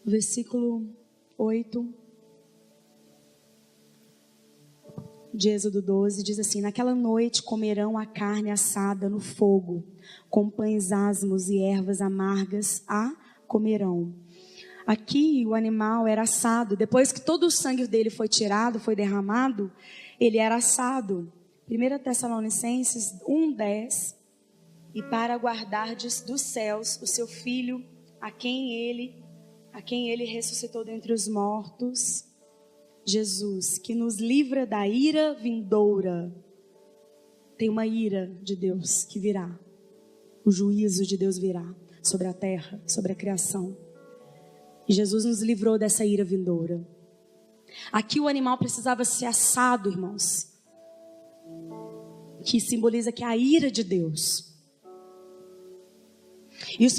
No versículo 8 de Êxodo 12 diz assim: naquela noite comerão a carne assada no fogo, com pães asmos e ervas amargas a comerão. Aqui o animal era assado, depois que todo o sangue dele foi tirado, foi derramado, ele era assado. 1 Tessalonicenses 1:10, e para guardardes dos céus o seu filho, a quem ele ressuscitou dentre os mortos, Jesus, que nos livra da ira vindoura. Tem uma ira de Deus que virá, o juízo de Deus virá sobre a terra, sobre a criação. E Jesus nos livrou dessa ira vindoura. Aqui o animal precisava ser assado, irmãos, que simboliza que é a ira de Deus. E os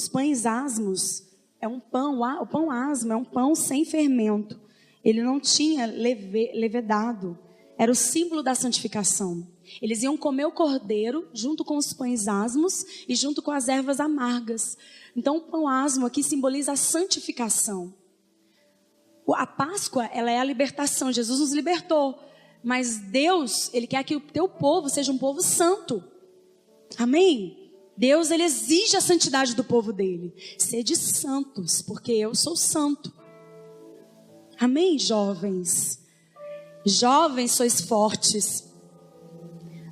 pães asmos é um pão, o pão asmo é um pão sem fermento. Ele não tinha levedado. Era o símbolo da santificação. Eles iam comer o cordeiro junto com os pães asmos e junto com as ervas amargas. Então o pão asmo aqui simboliza a santificação. A Páscoa, ela é a libertação. Jesus nos libertou. Mas Deus, ele quer que o teu povo seja um povo santo. Amém? Deus, ele exige a santidade do povo dele. Sede santos, porque eu sou santo. Amém, jovens? Jovens, sois fortes.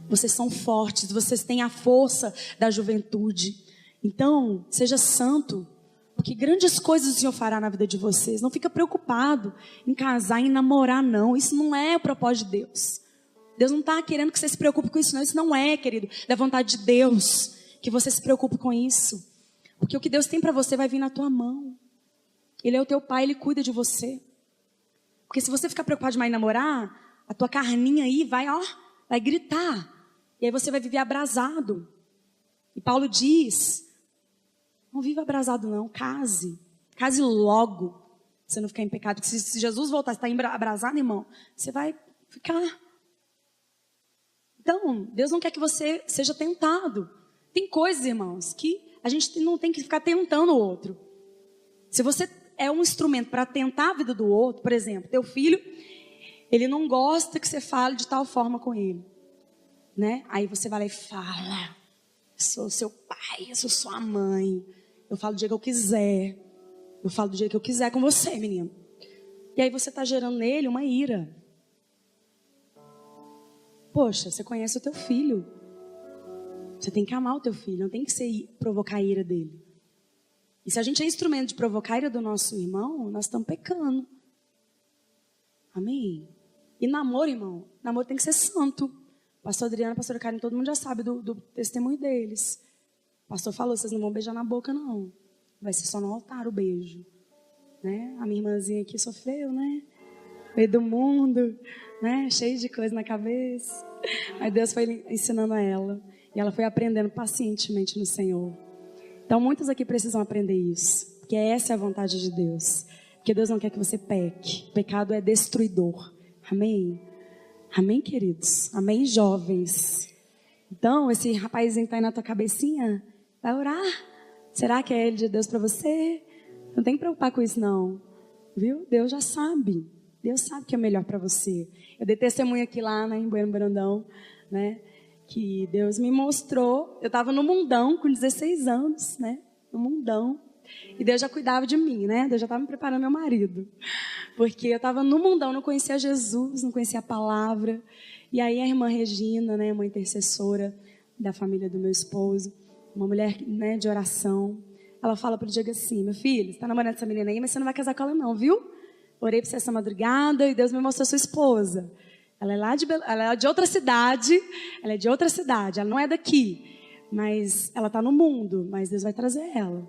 Vocês são fortes, vocês têm a força da juventude. Então, seja santo, porque grandes coisas o Senhor fará na vida de vocês. Não fica preocupado em casar, em namorar, não. Isso não é o propósito de Deus. Deus não está querendo que você se preocupe com isso, não. Isso não é, querido, da vontade de Deus, que você se preocupe com isso. Porque o que Deus tem para você vai vir na tua mão. Ele é o teu pai, ele cuida de você. Porque se você ficar preocupado demais em namorar, a tua carninha aí vai gritar. E aí você vai viver abrasado. E Paulo diz: não viva abrasado não, case. Case logo, pra você não ficar em pecado. Porque se Jesus voltar, você está abrasado, irmão, você vai ficar. Então, Deus não quer que você seja tentado. Tem coisas, irmãos, que a gente não tem que ficar tentando o outro. Se você é um instrumento para tentar a vida do outro, por exemplo, teu filho, ele não gosta que você fale de tal forma com ele, né? Aí você vai lá e fala. sou seu pai, eu sou sua mãe. Eu falo do jeito que eu quiser. Eu falo do jeito que eu quiser com você, menino. E aí você está gerando nele uma ira. Poxa, você conhece o teu filho. Você tem que amar o teu filho, não tem que provocar a ira dele. E se a gente é instrumento de provocar a ira do nosso irmão, nós estamos pecando. Amém? E namoro, irmão, namoro tem que ser santo. Pastor Adriana, pastora Karen, todo mundo já sabe do testemunho deles. O pastor falou, vocês não vão beijar na boca, não. Vai ser só no altar o beijo. Né? A minha irmãzinha aqui sofreu, né? Meio do mundo, né? Cheio de coisa na cabeça. Mas Deus foi ensinando a ela. E ela foi aprendendo pacientemente no Senhor. Então, muitos aqui precisam aprender isso. Porque essa é a vontade de Deus. Porque Deus não quer que você peque. O pecado é destruidor. Amém? Amém, queridos? Amém, jovens? Então, esse rapazinho que está aí na tua cabecinha, vai orar. Será que é ele de Deus para você? Não tem que preocupar com isso, não. Viu? Deus já sabe. Deus sabe o que é melhor para você. Eu dei testemunho aqui lá, né, em Bueno Brandão, né? Que Deus me mostrou. Eu estava no mundão com 16 anos, né? No mundão. E Deus já cuidava de mim, né? Deus já estava me preparando meu marido. Porque eu estava no mundão, não conhecia Jesus, não conhecia a palavra. E aí a irmã Regina, né, uma intercessora da família do meu esposo, uma mulher, né, de oração, ela fala para o Diego assim, meu filho, você está namorando essa menina aí, mas você não vai casar com ela não, viu? Orei para você essa madrugada e Deus me mostrou sua esposa. Ela é de outra cidade, ela não é daqui, mas ela está no mundo, mas Deus vai trazer ela.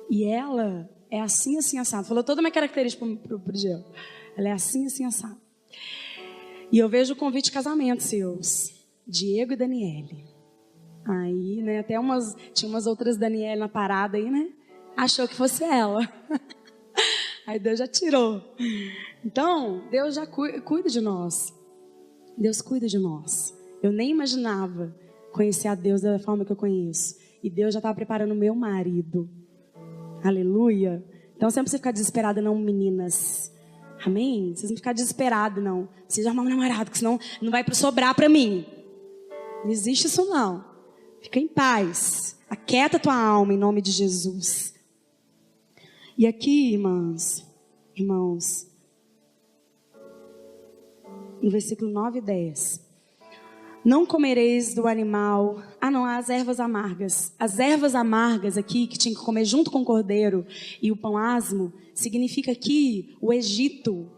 E ela é assim, assim, assado. Falou toda a minha característica pro Diego. Ela é assim, assim, assado. E eu vejo o convite de casamento seus, Diego e Daniele. Aí, né, tinha umas outras Daniele na parada aí, né? Achou que fosse ela. Aí Deus já tirou. Então, Deus já cuida de nós. Deus cuida de nós. Eu nem imaginava conhecer a Deus da forma que eu conheço. E Deus já estava preparando o meu marido. Aleluia. Então, você não precisa ficar desesperada não, meninas. Amém? Vocês não ficar desesperadas não. Precisa arrumar um namorado, que senão não vai sobrar para mim. Não existe isso não. Fica em paz. Aquieta tua alma em nome de Jesus. E aqui, irmãos, no versículo 9 e 10. Não comereis do animal... as ervas amargas. As ervas amargas aqui, que tinha que comer junto com o cordeiro e o pão asmo, significa aqui o Egito.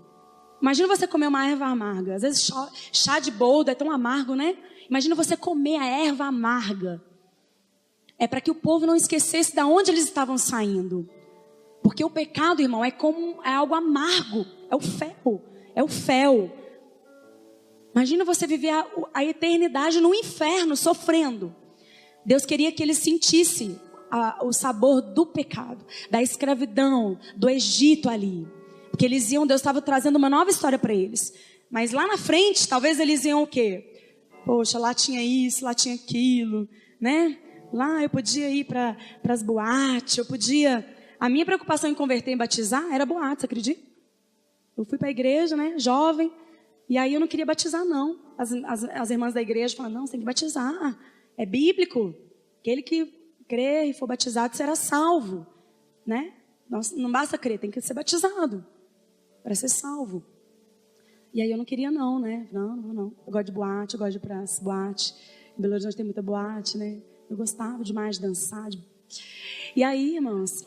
Imagina você comer uma erva amarga. Às vezes chá de boldo é tão amargo, né? Imagina você comer a erva amarga. É para que o povo não esquecesse de onde eles estavam saindo. Porque o pecado, irmão, é algo amargo. É o fel. Imagina você viver a eternidade no inferno, sofrendo. Deus queria que eles sentissem o sabor do pecado, da escravidão, do Egito ali. Porque Deus estava trazendo uma nova história para eles. Mas lá na frente, talvez eles iam o quê? Poxa, lá tinha isso, lá tinha aquilo, né? Lá eu podia ir para as boates, eu podia... A minha preocupação em converter e batizar era boate, você acredita? Eu fui para a igreja, né, jovem, e aí eu não queria batizar, não. As irmãs da igreja falaram, não, você tem que batizar. É bíblico. Aquele que crer e for batizado será salvo. Né? Não basta crer, tem que ser batizado para ser salvo. E aí eu não queria não, né? Não. Eu gosto de boate, eu gosto de ir para as boates. Em Belo Horizonte tem muita boate, né? Eu gostava demais de dançar. E aí, irmãos...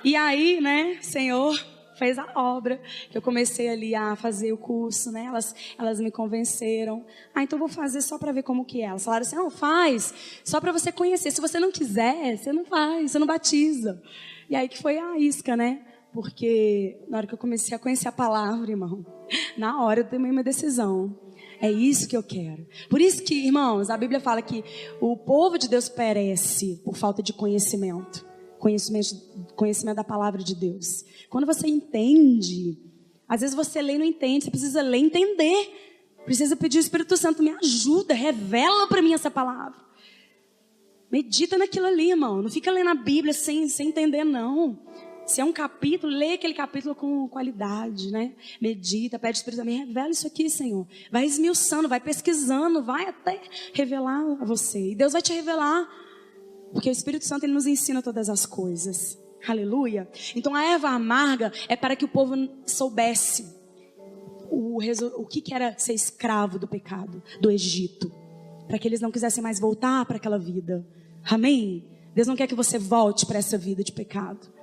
E aí, né, Senhor fez a obra, que eu comecei ali a fazer o curso, né, elas me convenceram, então vou fazer só para ver como que é. Elas falaram assim, não, faz, só para você conhecer, se você não quiser, você não faz, você não batiza. E aí que foi a isca, né, porque na hora que eu comecei a conhecer a palavra, irmão, na hora eu tomei uma decisão. É isso que eu quero. Por isso que, irmãos, a Bíblia fala que o povo de Deus perece por falta de conhecimento. Conhecimento da palavra de Deus. Quando você entende, às vezes você lê e não entende, você precisa ler e entender. Precisa pedir o Espírito Santo, me ajuda, revela para mim essa palavra. Medita naquilo ali, irmão. Não fica lendo a Bíblia sem entender, não. Se é um capítulo, lê aquele capítulo com qualidade, né? Medita, pede o Espírito Santo, me revela isso aqui, Senhor. Vai esmiuçando, vai pesquisando, vai até revelar a você. E Deus vai te revelar, porque o Espírito Santo, ele nos ensina todas as coisas. Aleluia. Então a erva amarga é para que o povo soubesse o que era ser escravo do pecado, do Egito. Para que eles não quisessem mais voltar para aquela vida. Amém? Deus não quer que você volte para essa vida de pecado.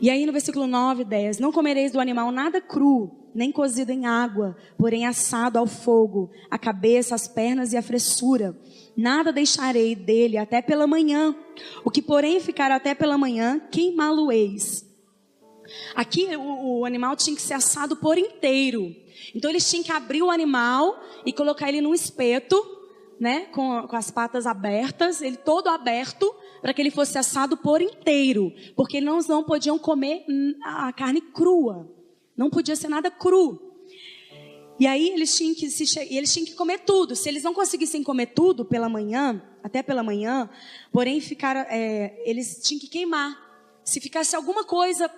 E aí no versículo 9 e 10. Não comereis do animal nada cru, nem cozido em água, porém assado ao fogo, a cabeça, as pernas e a fressura. Nada deixarei dele até pela manhã. O que porém ficar até pela manhã, queimá-lo-eis. Aqui o animal tinha que ser assado por inteiro. Então eles tinham que abrir o animal e colocar ele num espeto, né, com as patas abertas, ele todo aberto, para que ele fosse assado por inteiro. Porque eles não podiam comer a carne crua. Não podia ser nada cru. E aí eles tinham que comer tudo. Se eles não conseguissem comer tudo pela manhã, até pela manhã, porém eles tinham que queimar. Se ficasse alguma coisa,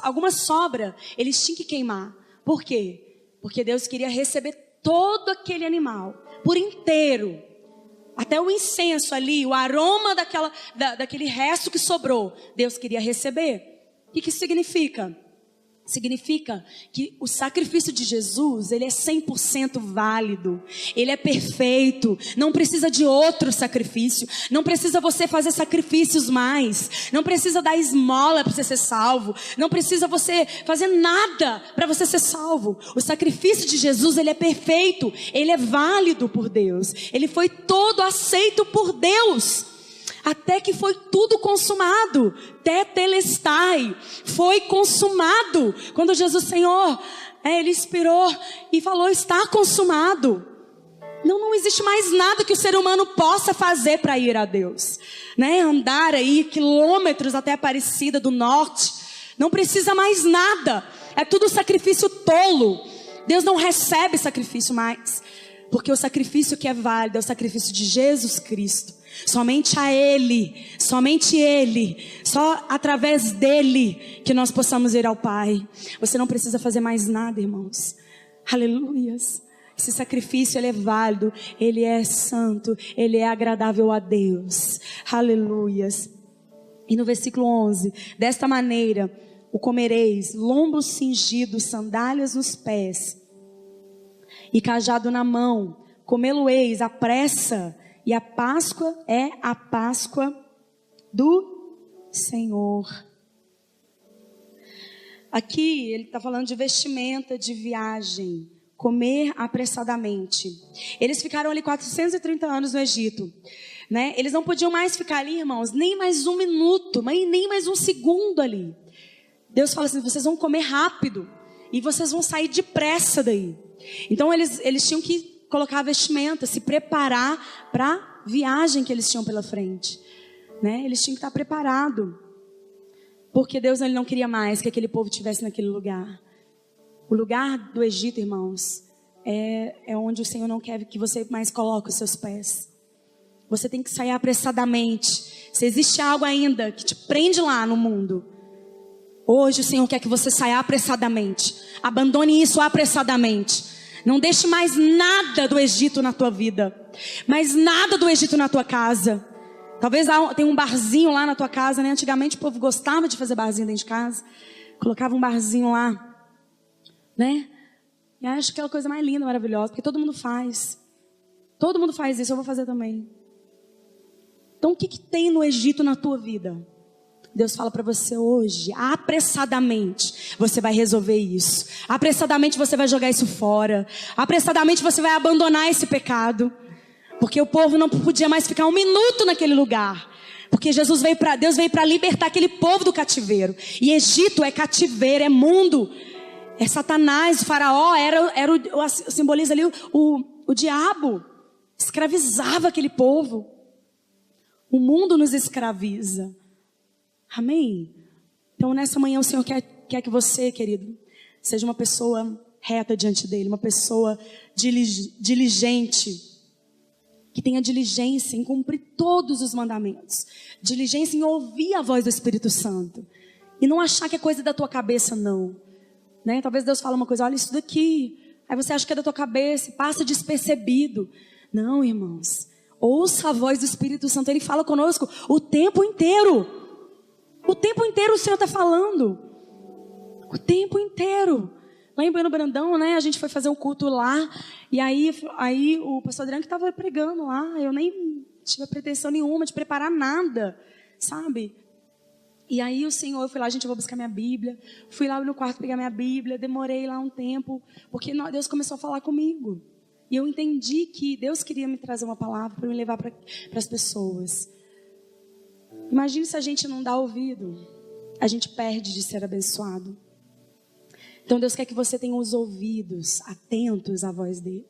alguma sobra, eles tinham que queimar. Por quê? Porque Deus queria receber todo aquele animal, por inteiro. Até o incenso ali, o aroma daquele resto que sobrou, Deus queria receber. O que isso significa? Significa que o sacrifício de Jesus, ele é 100% válido, ele é perfeito, não precisa de outro sacrifício, não precisa você fazer sacrifícios mais, não precisa dar esmola para você ser salvo, não precisa você fazer nada para você ser salvo. O sacrifício de Jesus, ele é perfeito, ele é válido por Deus, ele foi todo aceito por Deus. Até que foi tudo consumado. Tetelestai. Foi consumado. Quando Jesus, Senhor, ele expirou e falou, está consumado. Não existe mais nada que o ser humano possa fazer para ir a Deus. Né? Andar aí quilômetros até a Aparecida do Norte. Não precisa mais nada. É tudo sacrifício tolo. Deus não recebe sacrifício mais. Porque o sacrifício que é válido é o sacrifício de Jesus Cristo. Somente a Ele, só através dEle que nós possamos ir ao Pai. Você não precisa fazer mais nada, irmãos. Aleluias. Esse sacrifício, ele é válido, ele é santo, ele é agradável a Deus. Aleluias. E no versículo 11, desta maneira o comereis, lombos cingidos, sandálias nos pés e cajado na mão, comê-lo-eis à pressa. E a Páscoa é a Páscoa do Senhor. Aqui ele está falando de vestimenta, de viagem, comer apressadamente. Eles ficaram ali 430 anos no Egito, né? Eles não podiam mais ficar ali, irmãos, nem mais um minuto, nem mais um segundo ali. Deus fala assim, vocês vão comer rápido e vocês vão sair depressa daí. Então eles tinham que colocar a vestimenta, se preparar para a viagem que eles tinham pela frente, né? Eles tinham que estar preparados, porque Deus, ele não queria mais que aquele povo estivesse naquele lugar. O lugar do Egito, irmãos, é onde o Senhor não quer que você mais coloque os seus pés. Você tem que sair apressadamente. Se existe algo ainda que te prende lá no mundo, hoje o Senhor quer que você saia apressadamente. Abandone isso apressadamente. Não deixe mais nada do Egito na tua vida. Mais nada do Egito na tua casa. Talvez tenha um barzinho lá na tua casa, né? Antigamente o povo gostava de fazer barzinho dentro de casa. Colocava um barzinho lá, né? E acho que é a coisa mais linda, maravilhosa. Porque todo mundo faz. Todo mundo faz isso, eu vou fazer também. Então o que tem no Egito na tua vida? Deus fala para você hoje, apressadamente você vai resolver isso. Apressadamente você vai jogar isso fora. Apressadamente você vai abandonar esse pecado. Porque o povo não podia mais ficar um minuto naquele lugar. Porque Deus veio para libertar aquele povo do cativeiro. E Egito é cativeiro, é mundo. É Satanás, o faraó, simboliza ali o diabo. Escravizava aquele povo. O mundo nos escraviza. Amém? Então nessa manhã o Senhor quer que você, querido, seja uma pessoa reta diante dEle, uma pessoa diligente. que tenha diligência em cumprir todos os mandamentos, diligência em ouvir a voz do Espírito Santo, e não achar que é coisa da tua cabeça, não. Né? Talvez Deus fale uma coisa, olha isso daqui, aí você acha que é da tua cabeça, passa despercebido. Não, irmãos, ouça a voz do Espírito Santo, Ele fala conosco o tempo inteiro. O tempo inteiro o Senhor está falando. O tempo inteiro. Lá em Bueno Brandão, né, a gente foi fazer um culto lá, e aí o pastor Adriano que estava pregando lá, eu nem tive pretensão nenhuma de preparar nada, sabe? E aí o Senhor, eu fui lá, gente, eu vou buscar minha Bíblia, fui lá no quarto pegar minha Bíblia, demorei lá um tempo, porque Deus começou a falar comigo. E eu entendi que Deus queria me trazer uma palavra para me levar para as pessoas. Imagine se a gente não dá ouvido, a gente perde de ser abençoado. Então Deus quer que você tenha os ouvidos atentos à voz dele.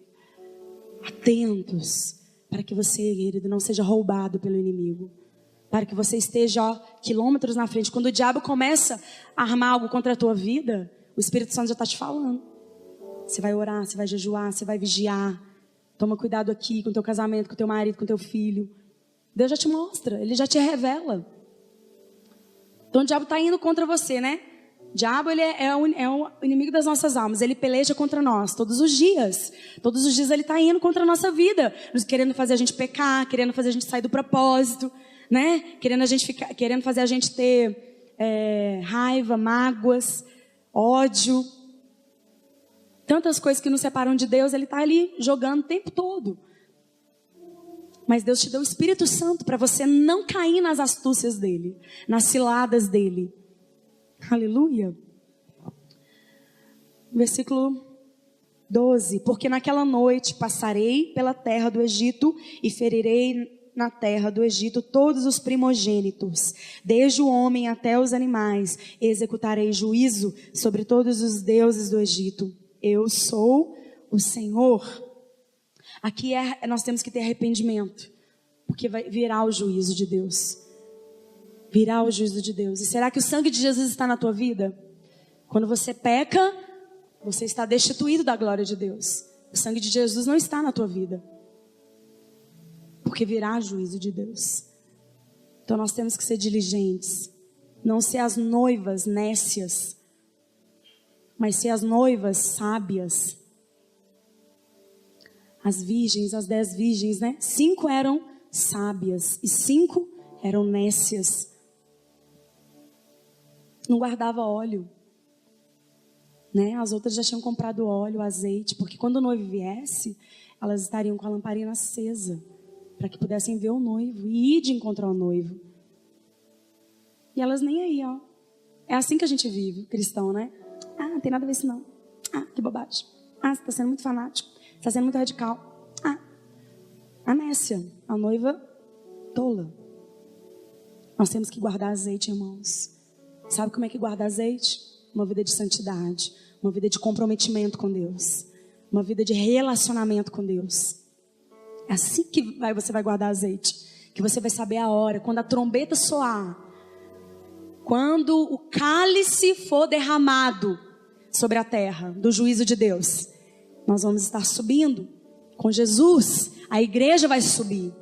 Atentos, para que você, querido, não seja roubado pelo inimigo. Para que você esteja quilômetros na frente. Quando o diabo começa a armar algo contra a tua vida, o Espírito Santo já está te falando. Você vai orar, você vai jejuar, você vai vigiar. Toma cuidado aqui com o teu casamento, com o teu marido, com o teu filho. Deus já te mostra, Ele já te revela. Então o diabo está indo contra você, né? O diabo, ele é o inimigo das nossas almas. Ele peleja contra nós todos os dias. Todos os dias ele está indo contra a nossa vida. Querendo fazer a gente pecar, querendo fazer a gente sair do propósito, né? Querendo fazer a gente ter raiva, mágoas, ódio. Tantas coisas que nos separam de Deus, ele está ali jogando o tempo todo. Mas Deus te deu o Espírito Santo para você não cair nas astúcias dele, nas ciladas dele. Aleluia. Versículo 12. Porque naquela noite passarei pela terra do Egito e ferirei na terra do Egito todos os primogênitos, desde o homem até os animais, e executarei juízo sobre todos os deuses do Egito. Eu sou o Senhor. Aqui nós temos que ter arrependimento, porque virá o juízo de Deus. Virá o juízo de Deus. E será que o sangue de Jesus está na tua vida? Quando você peca, você está destituído da glória de Deus. O sangue de Jesus não está na tua vida, porque virá o juízo de Deus. Então nós temos que ser diligentes, não ser as noivas nécias, mas ser as noivas sábias. As virgens, as 10 virgens, né? 5 eram sábias e 5 eram nécias. Não guardava óleo, né? As outras já tinham comprado óleo, azeite, porque quando o noivo viesse, elas estariam com a lamparina acesa, para que pudessem ver o noivo e ir de encontro ao noivo. E elas nem aí, ó. É assim que a gente vive, cristão, né? Ah, não tem nada a ver isso não. Ah, que bobagem. Ah, você está sendo muito fanático. Você está sendo muito radical. Ah, a nécia, a noiva tola. Nós temos que guardar azeite, irmãos. Sabe como é que guarda azeite? Uma vida de santidade, uma vida de comprometimento com Deus, uma vida de relacionamento com Deus. É assim que você vai guardar azeite, que você vai saber a hora, quando a trombeta soar, quando o cálice for derramado sobre a terra do juízo de Deus, nós vamos estar subindo com Jesus, a igreja vai subir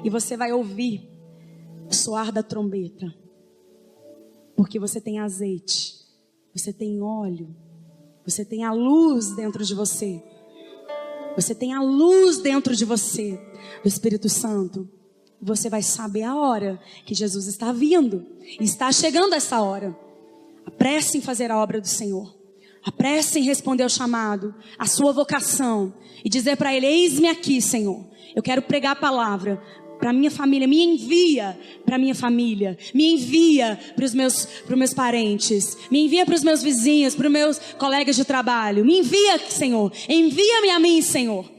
e você vai ouvir o soar da trombeta. Porque você tem azeite, você tem óleo, você tem a luz dentro de você. Você tem a luz dentro de você, do Espírito Santo. Você vai saber a hora que Jesus está vindo. E está chegando essa hora. Apresse em fazer a obra do Senhor. Apresse em responder ao chamado, a sua vocação. E dizer para Ele, eis-me aqui, Senhor. Eu quero pregar a palavra para minha família, me envia para minha família, me envia para os meus parentes, me envia para os meus vizinhos, para os meus colegas de trabalho, me envia, Senhor, envia-me a mim, Senhor.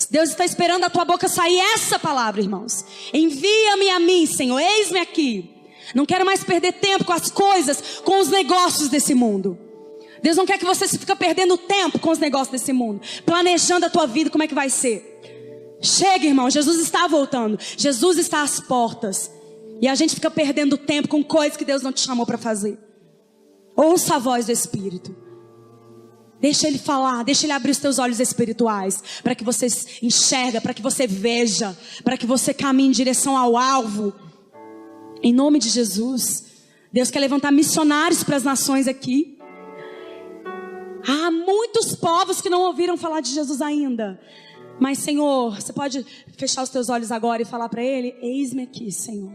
Deus está esperando a tua boca sair essa palavra, irmãos. Envia-me a mim, Senhor, eis-me aqui. Não quero mais perder tempo com as coisas, com os negócios desse mundo. Deus não quer que você fique perdendo tempo com os negócios desse mundo, planejando a tua vida, como é que vai ser. Chega, irmão, Jesus está voltando. Jesus está às portas. E a gente fica perdendo tempo com coisas que Deus não te chamou para fazer. Ouça a voz do Espírito. Deixa Ele falar, deixa Ele abrir os teus olhos espirituais, para que você enxerga, para que você veja, para que você caminhe em direção ao alvo. Em nome de Jesus. Deus quer levantar missionários para as nações aqui. Há muitos povos que não ouviram falar de Jesus ainda. Mas Senhor, você pode fechar os teus olhos agora e falar para Ele: eis-me aqui, Senhor.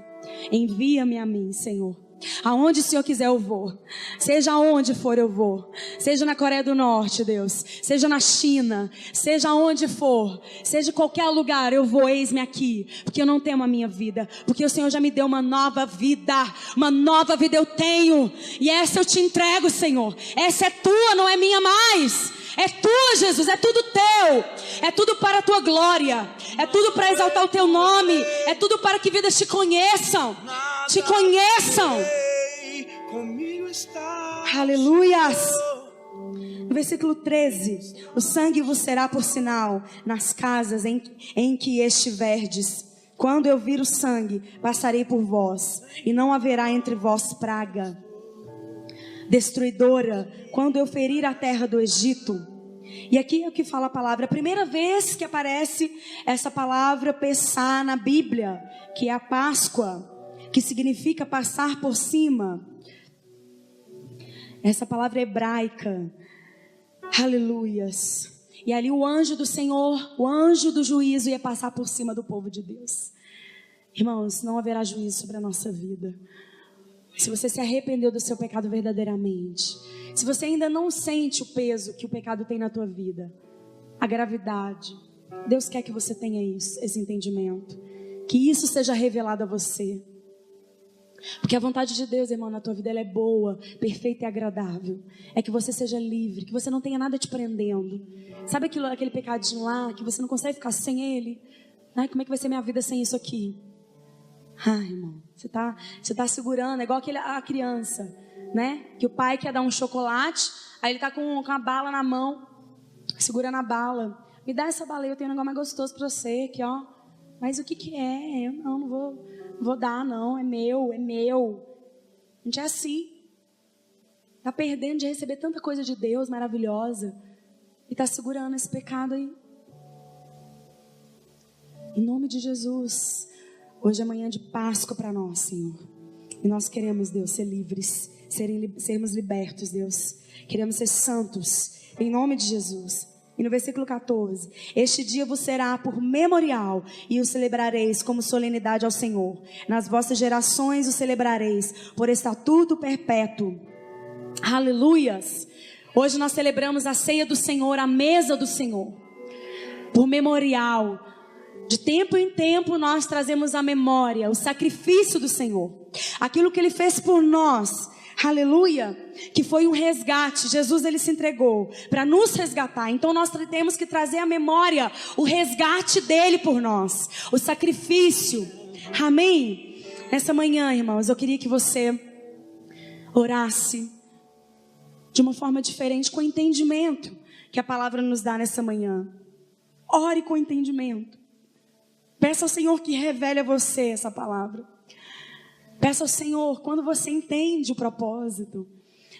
Envia-me a mim, Senhor. Aonde o Senhor quiser eu vou. Seja aonde for eu vou. Seja na Coreia do Norte, Deus. Seja na China. Seja aonde for. Seja em qualquer lugar eu vou. Eis-me aqui. Porque eu não temo a minha vida. Porque o Senhor já me deu uma nova vida. Uma nova vida eu tenho. E essa eu te entrego, Senhor. Essa é tua, não é minha mais. É tua, Jesus, é tudo teu. É tudo para a tua glória. É tudo para exaltar o teu nome. É tudo para que vidas te conheçam. Te conheçam. Aleluias. No versículo 13: o sangue vos será por sinal nas casas em que estiverdes. Quando eu vir o sangue, passarei por vós, e não haverá entre vós praga destruidora, quando eu ferir a terra do Egito. E aqui é o que fala a palavra. A primeira vez que aparece essa palavra Pessá na Bíblia, que é a Páscoa, que significa passar por cima. Essa palavra hebraica. Aleluias. E ali o anjo do Senhor, o anjo do juízo, ia passar por cima do povo de Deus. Irmãos, não haverá juízo sobre a nossa vida. Se você se arrependeu do seu pecado verdadeiramente, se você ainda não sente o peso que o pecado tem na tua vida, a gravidade, Deus quer que você tenha isso, esse entendimento, que isso seja revelado a você. Porque a vontade de Deus, irmão, na tua vida, ela é boa, perfeita e agradável. É que você seja livre, que você não tenha nada te prendendo. Sabe aquele pecadinho lá, que você não consegue ficar sem ele? Ai, como é que vai ser minha vida sem isso aqui? Ai, irmão, você tá segurando, é igual a criança, né? Que o pai quer dar um chocolate, aí ele tá com a bala na mão, segurando a bala. Me dá essa bala aí, eu tenho um negócio mais gostoso pra você, aqui, ó. Mas o que é? Eu não vou dar, não, é meu. A gente é assim. Tá perdendo de receber tanta coisa de Deus maravilhosa e tá segurando esse pecado aí. Em nome de Jesus. Hoje é manhã de Páscoa para nós, Senhor. E nós queremos, Deus, ser livres, sermos libertos, Deus. Queremos ser santos, em nome de Jesus. E no versículo 14: este dia vos será por memorial, e o celebrareis como solenidade ao Senhor. Nas vossas gerações o celebrareis por estatuto perpétuo. Aleluias. Hoje nós celebramos a ceia do Senhor, a mesa do Senhor, por memorial. De tempo em tempo nós trazemos à memória o sacrifício do Senhor, aquilo que Ele fez por nós, aleluia, que foi um resgate. Jesus, Ele se entregou para nos resgatar, então nós temos que trazer à memória o resgate dEle por nós, o sacrifício, amém? Nessa manhã, irmãos, eu queria que você orasse de uma forma diferente, com entendimento que a palavra nos dá nessa manhã. Ore com entendimento. Peça ao Senhor que revele a você essa palavra. Peça ao Senhor, quando você entende o propósito,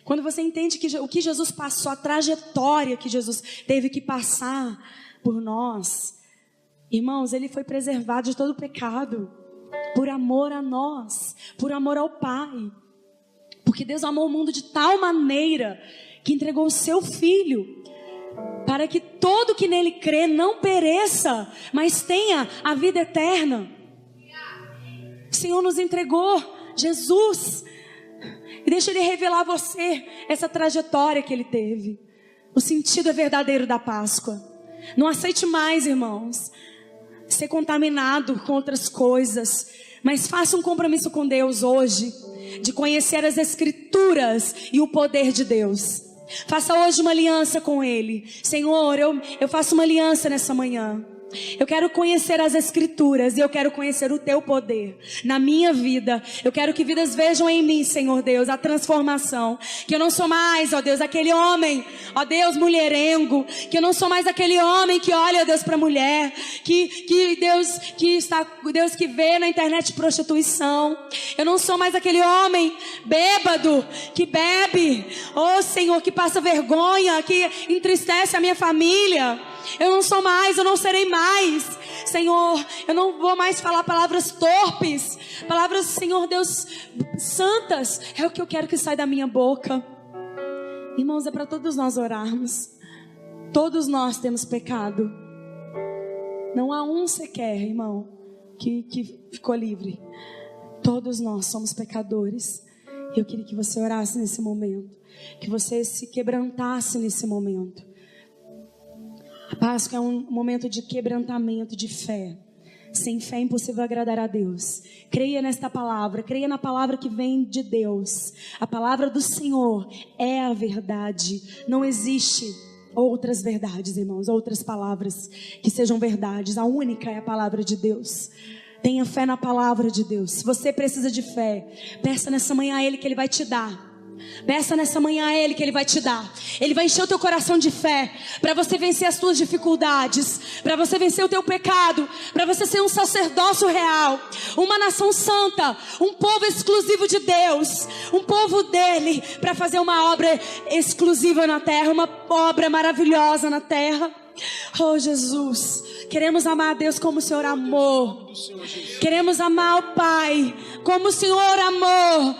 quando você entende o que Jesus passou, a trajetória que Jesus teve que passar por nós. Irmãos, Ele foi preservado de todo o pecado, por amor a nós, por amor ao Pai. Porque Deus amou o mundo de tal maneira que entregou o seu Filho, para que todo que nele crê não pereça, mas tenha a vida eterna. O Senhor nos entregou Jesus, e deixa Ele revelar a você essa trajetória que Ele teve. O sentido é verdadeiro da Páscoa. Não aceite mais, irmãos, ser contaminado com outras coisas, mas faça um compromisso com Deus hoje, de conhecer as Escrituras e o poder de Deus. Faça hoje uma aliança com Ele. Senhor, eu faço uma aliança nessa manhã. Eu quero conhecer as Escrituras e eu quero conhecer o Teu poder na minha vida. Eu quero que vidas vejam em mim, Senhor Deus, a transformação. Que eu não sou mais, ó Deus, aquele homem, ó Deus, mulherengo. Que eu não sou mais aquele homem que olha, ó Deus, para mulher. Deus que vê na internet prostituição. Eu não sou mais aquele homem bêbado que bebe. Ó Senhor, que passa vergonha, que entristece a minha família. Eu não sou mais, eu não serei mais, Senhor, eu não vou mais falar palavras torpes, palavras, Senhor Deus, santas, é o que eu quero que saia da minha boca. Irmãos, é para todos nós orarmos. Todos nós temos pecado. Não há um sequer, irmão, que ficou livre. Todos nós somos pecadores. Eu queria que você orasse nesse momento, que você se quebrantasse nesse momento. A Páscoa é um momento de quebrantamento, de fé. Sem fé é impossível agradar a Deus. Creia nesta palavra, creia na palavra que vem de Deus. A palavra do Senhor é a verdade. Não existe outras verdades, irmãos, outras palavras que sejam verdades. A única é a palavra de Deus. Tenha fé na palavra de Deus. Se você precisa de fé, peça nessa manhã a Ele que Ele vai te dar. Peça nessa manhã a Ele que Ele vai te dar. Ele vai encher o teu coração de fé para você vencer as tuas dificuldades, para você vencer o teu pecado, para você ser um sacerdócio real, uma nação santa, um povo exclusivo de Deus, um povo dele, para fazer uma obra exclusiva na terra, uma obra maravilhosa na terra. Oh Jesus, queremos amar a Deus como o Senhor amou. Queremos amar o Pai como o Senhor amou.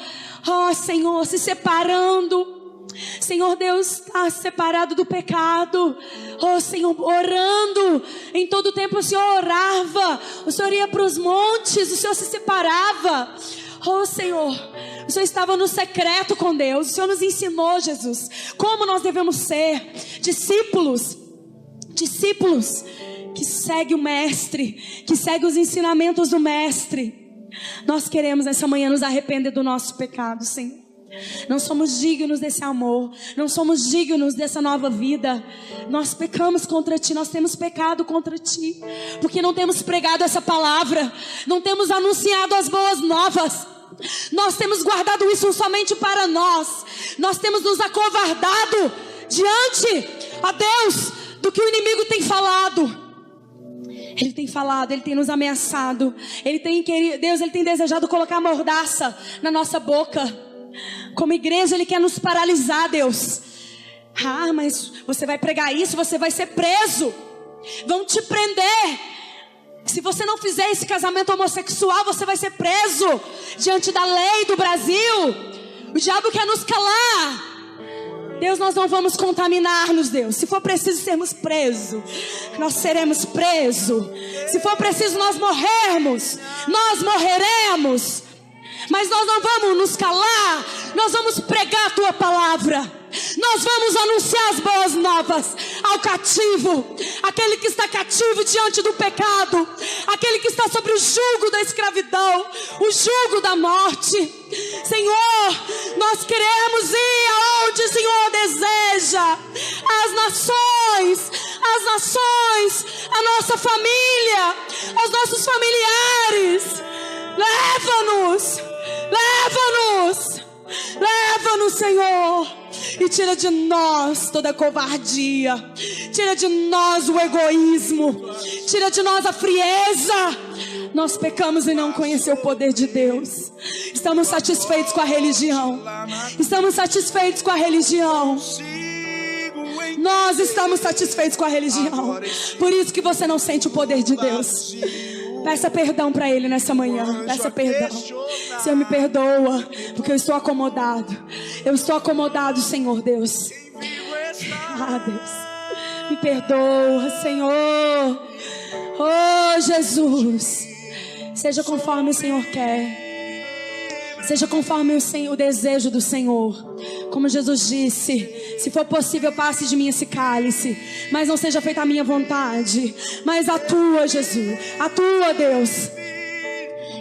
Oh Senhor, se separando. Senhor Deus, está separado do pecado. Oh Senhor, orando. Em todo tempo o Senhor orava. O Senhor ia para os montes, o Senhor se separava. Oh Senhor, o Senhor estava no secreto com Deus. O Senhor nos ensinou, Jesus, como nós devemos ser discípulos que seguem o Mestre, que seguem os ensinamentos do Mestre. Nós queremos nessa manhã nos arrepender do nosso pecado, Senhor. Não somos dignos desse amor, não somos dignos dessa nova vida. Nós pecamos contra Ti, nós temos pecado contra Ti, porque não temos pregado essa palavra, não temos anunciado as boas novas. Nós temos guardado isso somente para nós. Nós temos nos acovardado diante, ó Deus, do que o inimigo tem falado. Ele tem falado, Ele tem nos ameaçado. Ele tem desejado colocar mordaça na nossa boca. Como igreja Ele quer nos paralisar, Deus. Ah, mas você vai pregar isso, você vai ser preso. Vão te prender. Se você não fizer esse casamento homossexual, você vai ser preso diante da lei do Brasil. O diabo quer nos calar. Deus, nós não vamos contaminar-nos, Deus. Se for preciso sermos presos, nós seremos presos. Se for preciso nós morrermos, nós morreremos. Mas nós não vamos nos calar. Nós vamos pregar a Tua palavra. Nós vamos anunciar as boas novas ao cativo, aquele que está cativo diante do pecado, aquele que está sobre o jugo da escravidão, o jugo da morte. Senhor, nós queremos ir aonde o Senhor deseja. As nações, a nossa família, os nossos familiares. Leva-nos, Senhor. E tira de nós toda a covardia. Tira de nós o egoísmo. Tira de nós a frieza. Nós pecamos e não conhecemos o poder de Deus. Estamos satisfeitos com a religião. Nós estamos satisfeitos com a religião. Por isso que você não sente o poder de Deus. Peça perdão para Ele nessa manhã. Peça perdão. Senhor, me perdoa, porque eu estou acomodado. Eu estou acomodado, Senhor Deus. Ah, Deus, me perdoa, Senhor. Oh, Jesus. Seja conforme o Senhor quer. Seja conforme o desejo do Senhor. Como Jesus disse: se for possível, passe de mim esse cálice, mas não seja feita a minha vontade, mas a Tua, Jesus, a Tua, Deus.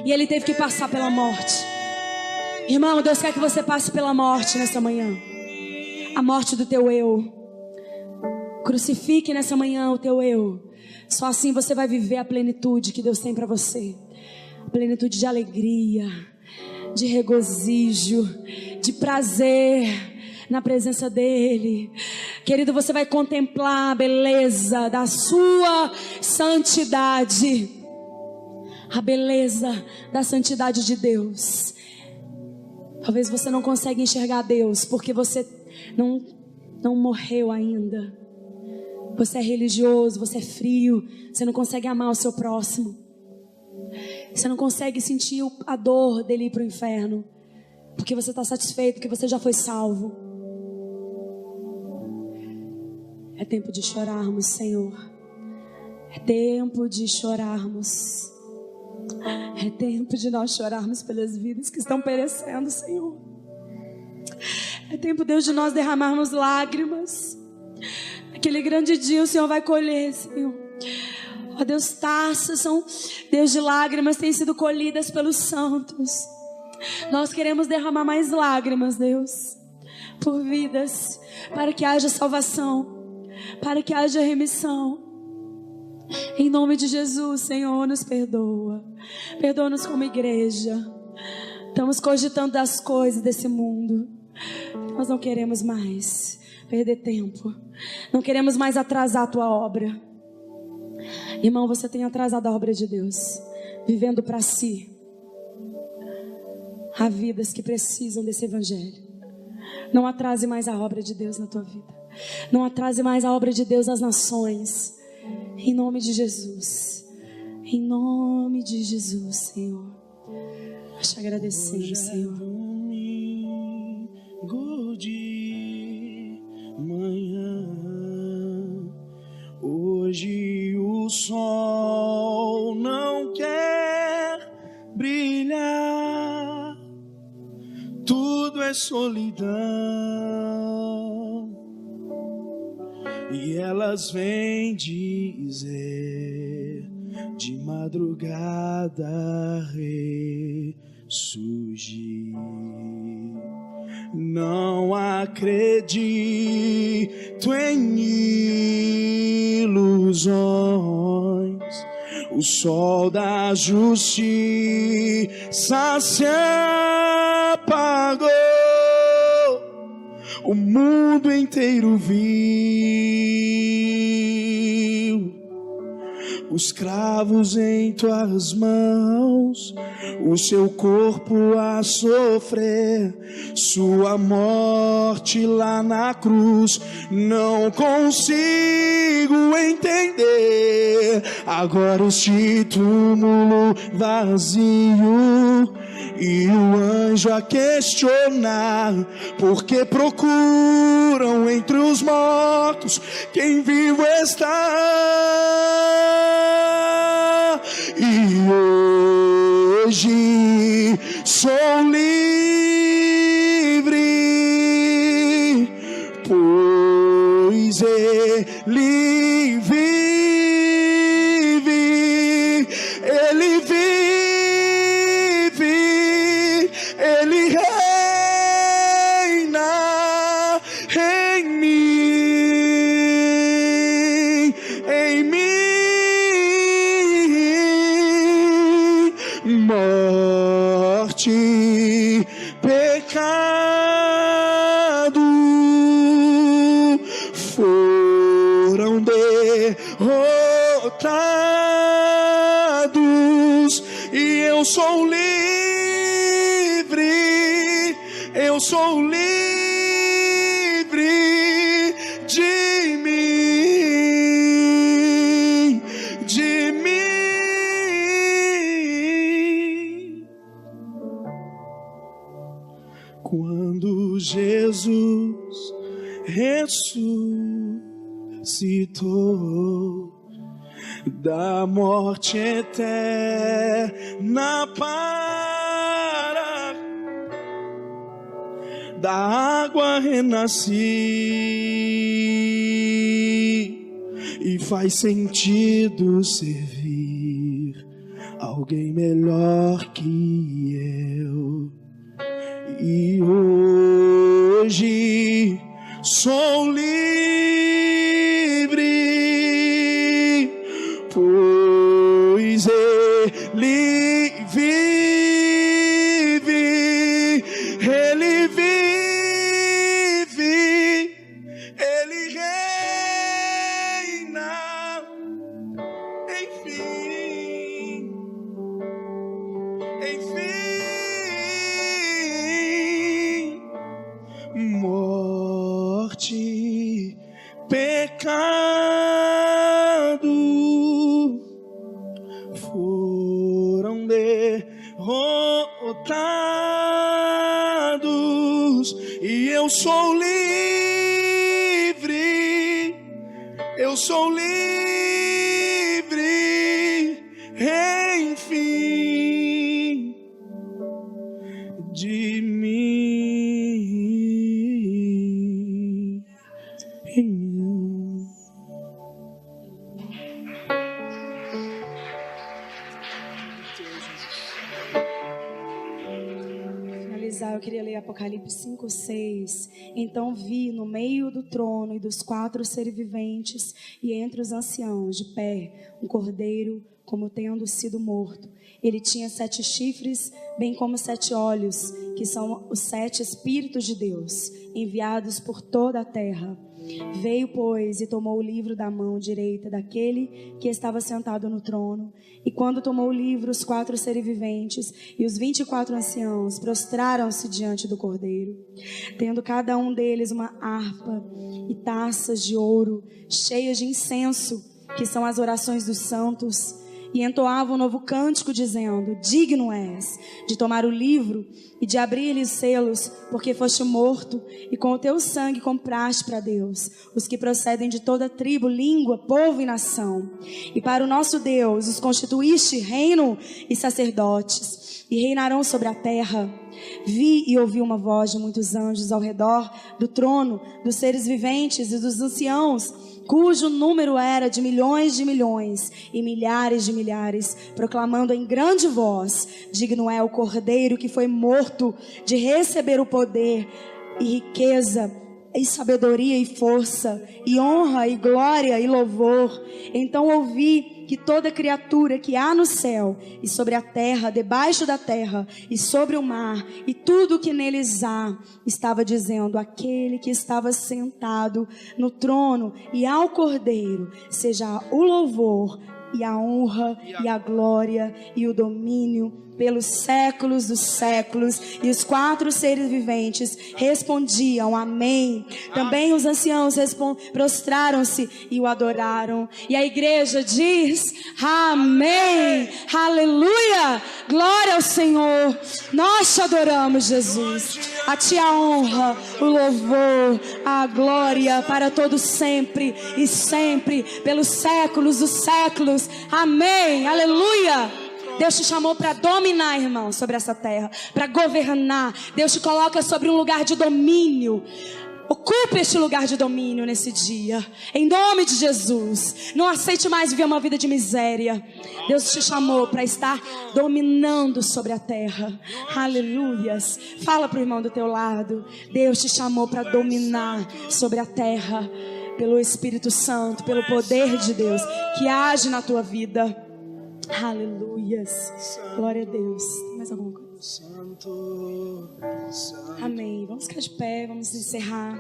E Ele teve que passar pela morte. Irmão, Deus quer que você passe pela morte nessa manhã. A morte do teu eu. Crucifique nessa manhã o teu eu. Só assim você vai viver a plenitude que Deus tem para você. A plenitude de alegria, de regozijo, de prazer na presença dEle. Querido, você vai contemplar a beleza da sua santidade. A beleza da santidade de Deus. Talvez você não consiga enxergar Deus porque você não morreu ainda. Você é religioso, você é frio, você não consegue amar o seu próximo. Você não consegue sentir a dor dele ir para o inferno, porque você está satisfeito que você já foi salvo. É tempo de chorarmos, Senhor. É tempo de chorarmos. É tempo de nós chorarmos pelas vidas que estão perecendo, Senhor. É tempo, Deus, de nós derramarmos lágrimas. Aquele grande dia o Senhor vai colher, Senhor. Ó Deus, taças são, Deus, de lágrimas têm sido colhidas pelos santos. Nós queremos derramar mais lágrimas, Deus, por vidas, para que haja salvação, para que haja remissão. Em nome de Jesus, Senhor, nos perdoa. Perdoa-nos como igreja. Estamos cogitando das coisas desse mundo. Nós não queremos mais perder tempo. Não queremos mais atrasar a tua obra. Irmão, você tem atrasado a obra de Deus, vivendo para si. Há vidas que precisam desse evangelho. Não atrase mais a obra de Deus na tua vida. Não atrase mais a obra de Deus às nações. Em nome de Jesus. Em nome de Jesus, Senhor. Nós te agradecemos, Senhor. Domingo de manhã, hoje o sol não quer brilhar, tudo é solidão, e elas vêm dizer de madrugada ressurgir. Não acredito em ilusões. O sol da justiça se apagou. O mundo inteiro viu os cravos em tuas mãos, o seu corpo a sofrer, sua morte lá na cruz. Não consigo entender agora este túmulo vazio, e o anjo a questionar, porque procuram entre os mortos quem vivo está. E hoje sou livre, pois ele vive, ele vive, ele reina em mim, em mim. Morte, pecado foram derrotados, e eu sou livre, eu sou livre de mim, de mim. Quando Jesus ressuscitou da morte eterna para da água renasci, e faz sentido servir alguém melhor que eu. E hoje sou livre, Ele vive, Ele reina, enfim, morte, pecado foram derrotados e eu sou livre, eu sou livre, enfim, de mim. Eu queria ler Apocalipse 5, 6. Então vi no meio do trono e dos 4 seres viventes e entre os anciãos de pé um cordeiro como tendo sido morto. Ele tinha 7 chifres, bem como 7 olhos, que são os 7 Espíritos de Deus, enviados por toda a terra. Veio, pois, e tomou o livro da mão direita daquele que estava sentado no trono. E quando tomou o livro, os 4 seres viventes e os 24 anciãos prostraram-se diante do cordeiro, tendo cada um deles uma harpa e taças de ouro cheias de incenso, que são as orações dos santos. E entoava um novo cântico, dizendo: digno és de tomar o livro e de abrir-lhe os selos, porque foste morto, e com o teu sangue compraste para Deus os que procedem de toda tribo, língua, povo e nação. E para o nosso Deus os constituíste reino e sacerdotes, e reinarão sobre a terra. Vi e ouvi uma voz de muitos anjos ao redor do trono, dos seres viventes e dos anciãos, cujo número era de milhões e milhares de milhares, proclamando em grande voz: digno é o Cordeiro que foi morto de receber o poder e riqueza e sabedoria e força e honra e glória e louvor. Então ouvi que toda criatura que há no céu e sobre a terra, debaixo da terra e sobre o mar e tudo o que neles há, estava dizendo: aquele que estava sentado no trono e ao Cordeiro seja o louvor e a honra e a glória e o domínio pelos séculos dos séculos. E os 4 seres viventes respondiam: amém. Também os anciãos prostraram-se e o adoraram. E a igreja diz: amém, aleluia, glória ao Senhor. Nós te adoramos, Jesus. A ti a honra, o louvor, a glória para todos sempre e sempre, pelos séculos dos séculos. Amém, aleluia. Deus te chamou para dominar, irmão, sobre essa terra, para governar. Deus te coloca sobre um lugar de domínio. Ocupe este lugar de domínio nesse dia, em nome de Jesus. Não aceite mais viver uma vida de miséria. Deus te chamou para estar dominando sobre a terra. Aleluias. Fala para o irmão do teu lado: Deus te chamou para dominar sobre a terra, pelo Espírito Santo, pelo poder de Deus que age na tua vida. Aleluias. Glória a Deus. Tem mais alguma coisa? Amém. Vamos ficar de pé, vamos encerrar.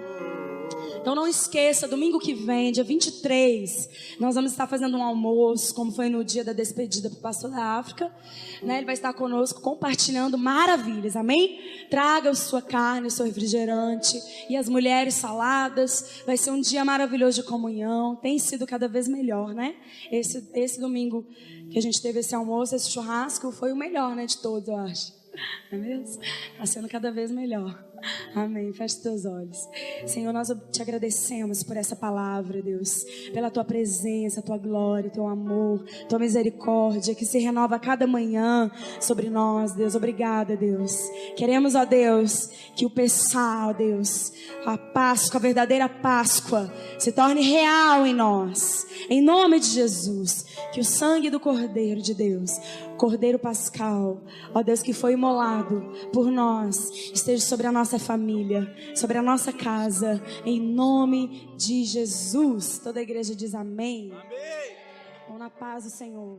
Então não esqueça, domingo que vem, dia 23, nós vamos estar fazendo um almoço, como foi no dia da despedida para o pastor da África, né? Ele vai estar conosco compartilhando maravilhas, amém? Traga a sua carne, o seu refrigerante e as mulheres saladas. Vai ser um dia maravilhoso de comunhão. Tem sido cada vez melhor, né? Esse domingo que a gente teve esse almoço, esse churrasco, foi o melhor, né, de todos, eu acho. Não é mesmo? Está sendo cada vez melhor. Amém. Feche teus olhos. Senhor, nós te agradecemos por essa palavra, Deus, pela tua presença, tua glória, teu amor, tua misericórdia que se renova a cada manhã sobre nós, Deus. Obrigada, Deus. Queremos, ó Deus, que o Pessah, ó Deus, a Páscoa, a verdadeira Páscoa, se torne real em nós. Em nome de Jesus, que o sangue do Cordeiro de Deus, Cordeiro Pascal, ó Deus, que foi imolado por nós, esteja sobre a nossa família, sobre a nossa casa, em nome de Jesus. Toda a igreja diz amém. Amém. Vão na paz do Senhor.